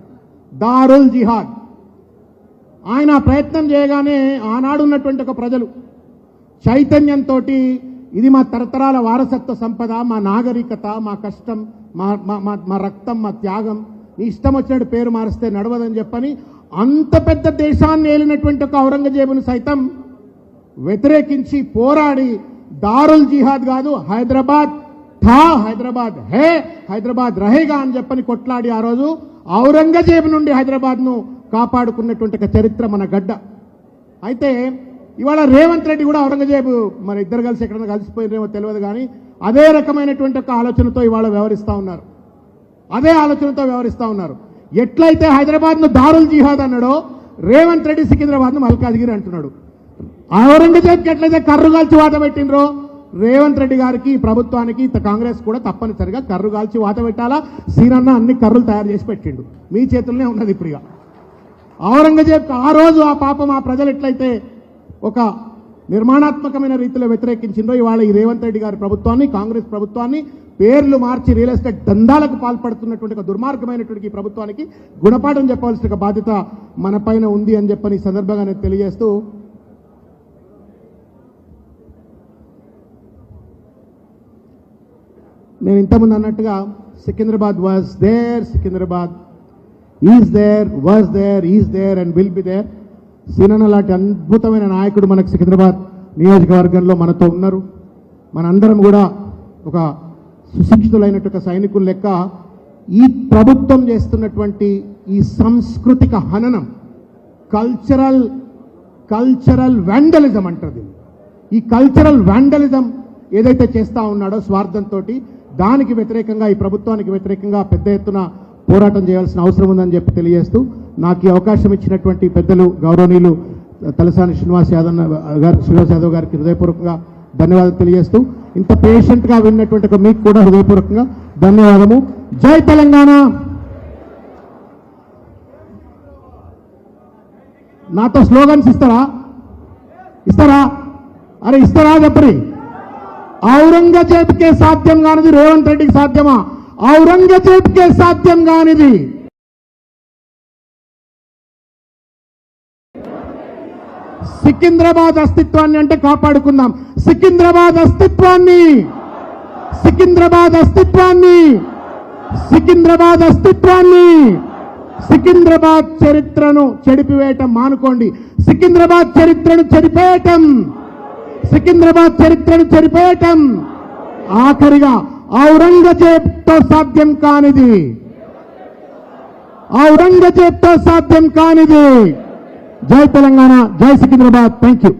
దారుల్ జిహాద్. ఆయన ప్రయత్నం చేయగానే ఆనాడు ఉన్నటువంటి ఒక ప్రజలు చైతన్యంతో ఇది మా తరతరాల వారసత్వ సంపద, మా నాగరికత, మా కష్టం, మా రక్తం, మా త్యాగం, నీ ఇష్టం వచ్చినట్టు పేరు మారిస్తే నడవదని చెప్పని అంత పెద్ద దేశాన్ని ఏలినటువంటి ఒక ఔరంగజేబును సైతం వ్యతిరేకించి పోరాడి దారుల్ జిహాద్ కాదు, హైదరాబాద్ థా, హైదరాబాద్ హే, హైదరాబాద్ రహేగా అని చెప్పని కొట్లాడి ఆ రోజు ఔరంగజేబు నుండి హైదరాబాద్ను కాపాడుకున్నటువంటి ఒక చరిత్ర మన గడ్డ. అయితే ఇవాళ రేవంత్ రెడ్డి కూడా ఔరంగజేబు మరి ఇద్దరు కలిసి ఎక్కడైనా కలిసిపోయినేమో తెలియదు, కానీ అదే రకమైనటువంటి ఒక ఆలోచనతో ఇవాళ వ్యవహరిస్తూ ఉన్నారు. అదే ఆలోచనతో వ్యవహరిస్తూ ఉన్నారు. ఎట్లయితే హైదరాబాద్ను దారుల్ జిహాద్ అన్నాడో, రేవంత్ రెడ్డి సికింద్రాబాద్ను మల్కాజ్గిరి అంటున్నాడు. ఔరంగజేబ్కి ఎట్లయితే కర్రుగాల్చి వాత పెట్టినరో రేవంత్ రెడ్డి గారికి ప్రభుత్వానికి కాంగ్రెస్ కూడా తప్పనిసరిగా కర్రుగాల్చి వాత పెట్టాలా. సీనన్న అన్ని కర్రులు తయారు చేసి పెట్టిండు, మీ చేతుల్లోనే ఉన్నది ఇప్పుడు. ఇక ఔరంగజేబ్ ఆ రోజు ఆ పాపం ఆ ప్రజలు ఎట్లయితే ఒక నిర్మాణాత్మకమైన రీతిలో వ్యతిరేకించిందో ఇవాళ ఈ రేవంత్ రెడ్డి గారి ప్రభుత్వాన్ని, కాంగ్రెస్ ప్రభుత్వాన్ని పేర్లు మార్చి రియల్ ఎస్టేట్ దందాలకు పాల్పడుతున్నటువంటి ఒక దుర్మార్గమైనటువంటి ఈ ప్రభుత్వానికి గుణపాఠం చెప్పవలసిన బాధ్యత మన పైన ఉంది అని చెప్పని ఈ సందర్భంగా నేను తెలియజేస్తూ, నేను ఇంతకుముందు అన్నట్టుగా Secunderabad was there, Secunderabad is there, was there, is there and will be there. సీనన్న లాంటి అద్భుతమైన నాయకుడు మనకు సికింద్రాబాద్ నియోజకవర్గంలో మనతో ఉన్నారు. మనందరం కూడా ఒక సుశిక్షితులైనట్టు ఒక సైనికుల లెక్క ఈ ప్రభుత్వం చేస్తున్నటువంటి ఈ సాంస్కృతిక హననం, కల్చరల్ వ్యాండలిజం అంటారు. ఈ కల్చరల్ వ్యాండలిజం ఏదైతే చేస్తా ఉన్నాడో స్వార్థంతో, దానికి వ్యతిరేకంగా ఈ ప్రభుత్వానికి వ్యతిరేకంగా పెద్ద ఎత్తున పోరాటం చేయాల్సిన అవసరం ఉందని చెప్పి తెలియజేస్తూ, నాకు ఈ అవకాశం ఇచ్చినటువంటి పెద్దలు గౌరవనీయులు తలసాని శ్రీనివాస్ యాదవ్ గారికి హృదయపూర్వకంగా ధన్యవాదాలు తెలియజేస్తూ, ఇంత పేషెంట్ గా విన్నటువంటి మీకు కూడా హృదయపూర్వకంగా ధన్యవాదము. జై తెలంగాణ. నాతో స్లోగన్స్ ఇస్తారా? అరే ఇస్తారా చెప్పరి. ఔరంగజేబ్కే సాధ్యం కానిది రేవంత్ రెడ్డికి సాధ్యమా? ఔరంగజేబ్కే సాధ్యం కానిది సికింద్రాబాద్ అస్తిత్వాన్ని అంటే కాపాడుకుందాం. సికింద్రాబాద్ అస్తిత్వాన్ని, సికింద్రాబాద్ అస్తిత్వాన్ని, సికింద్రాబాద్ అస్తిత్వాన్ని, సికింద్రాబాద్ చరిత్రను చెడిపివేయటం మానుకోండి. సికింద్రాబాద్ చరిత్రను చెరిపేయటం, సికింద్రాబాద్ చరిత్రను చెరిపేయటం ఆఖరిగా ఔరంగజేబ్తో సాధ్యం కానిది, ఔరంగజేబ్తో సాధ్యం కానిది. జై తెలంగాణ, జై సికింద్రాబాద్. Thank you.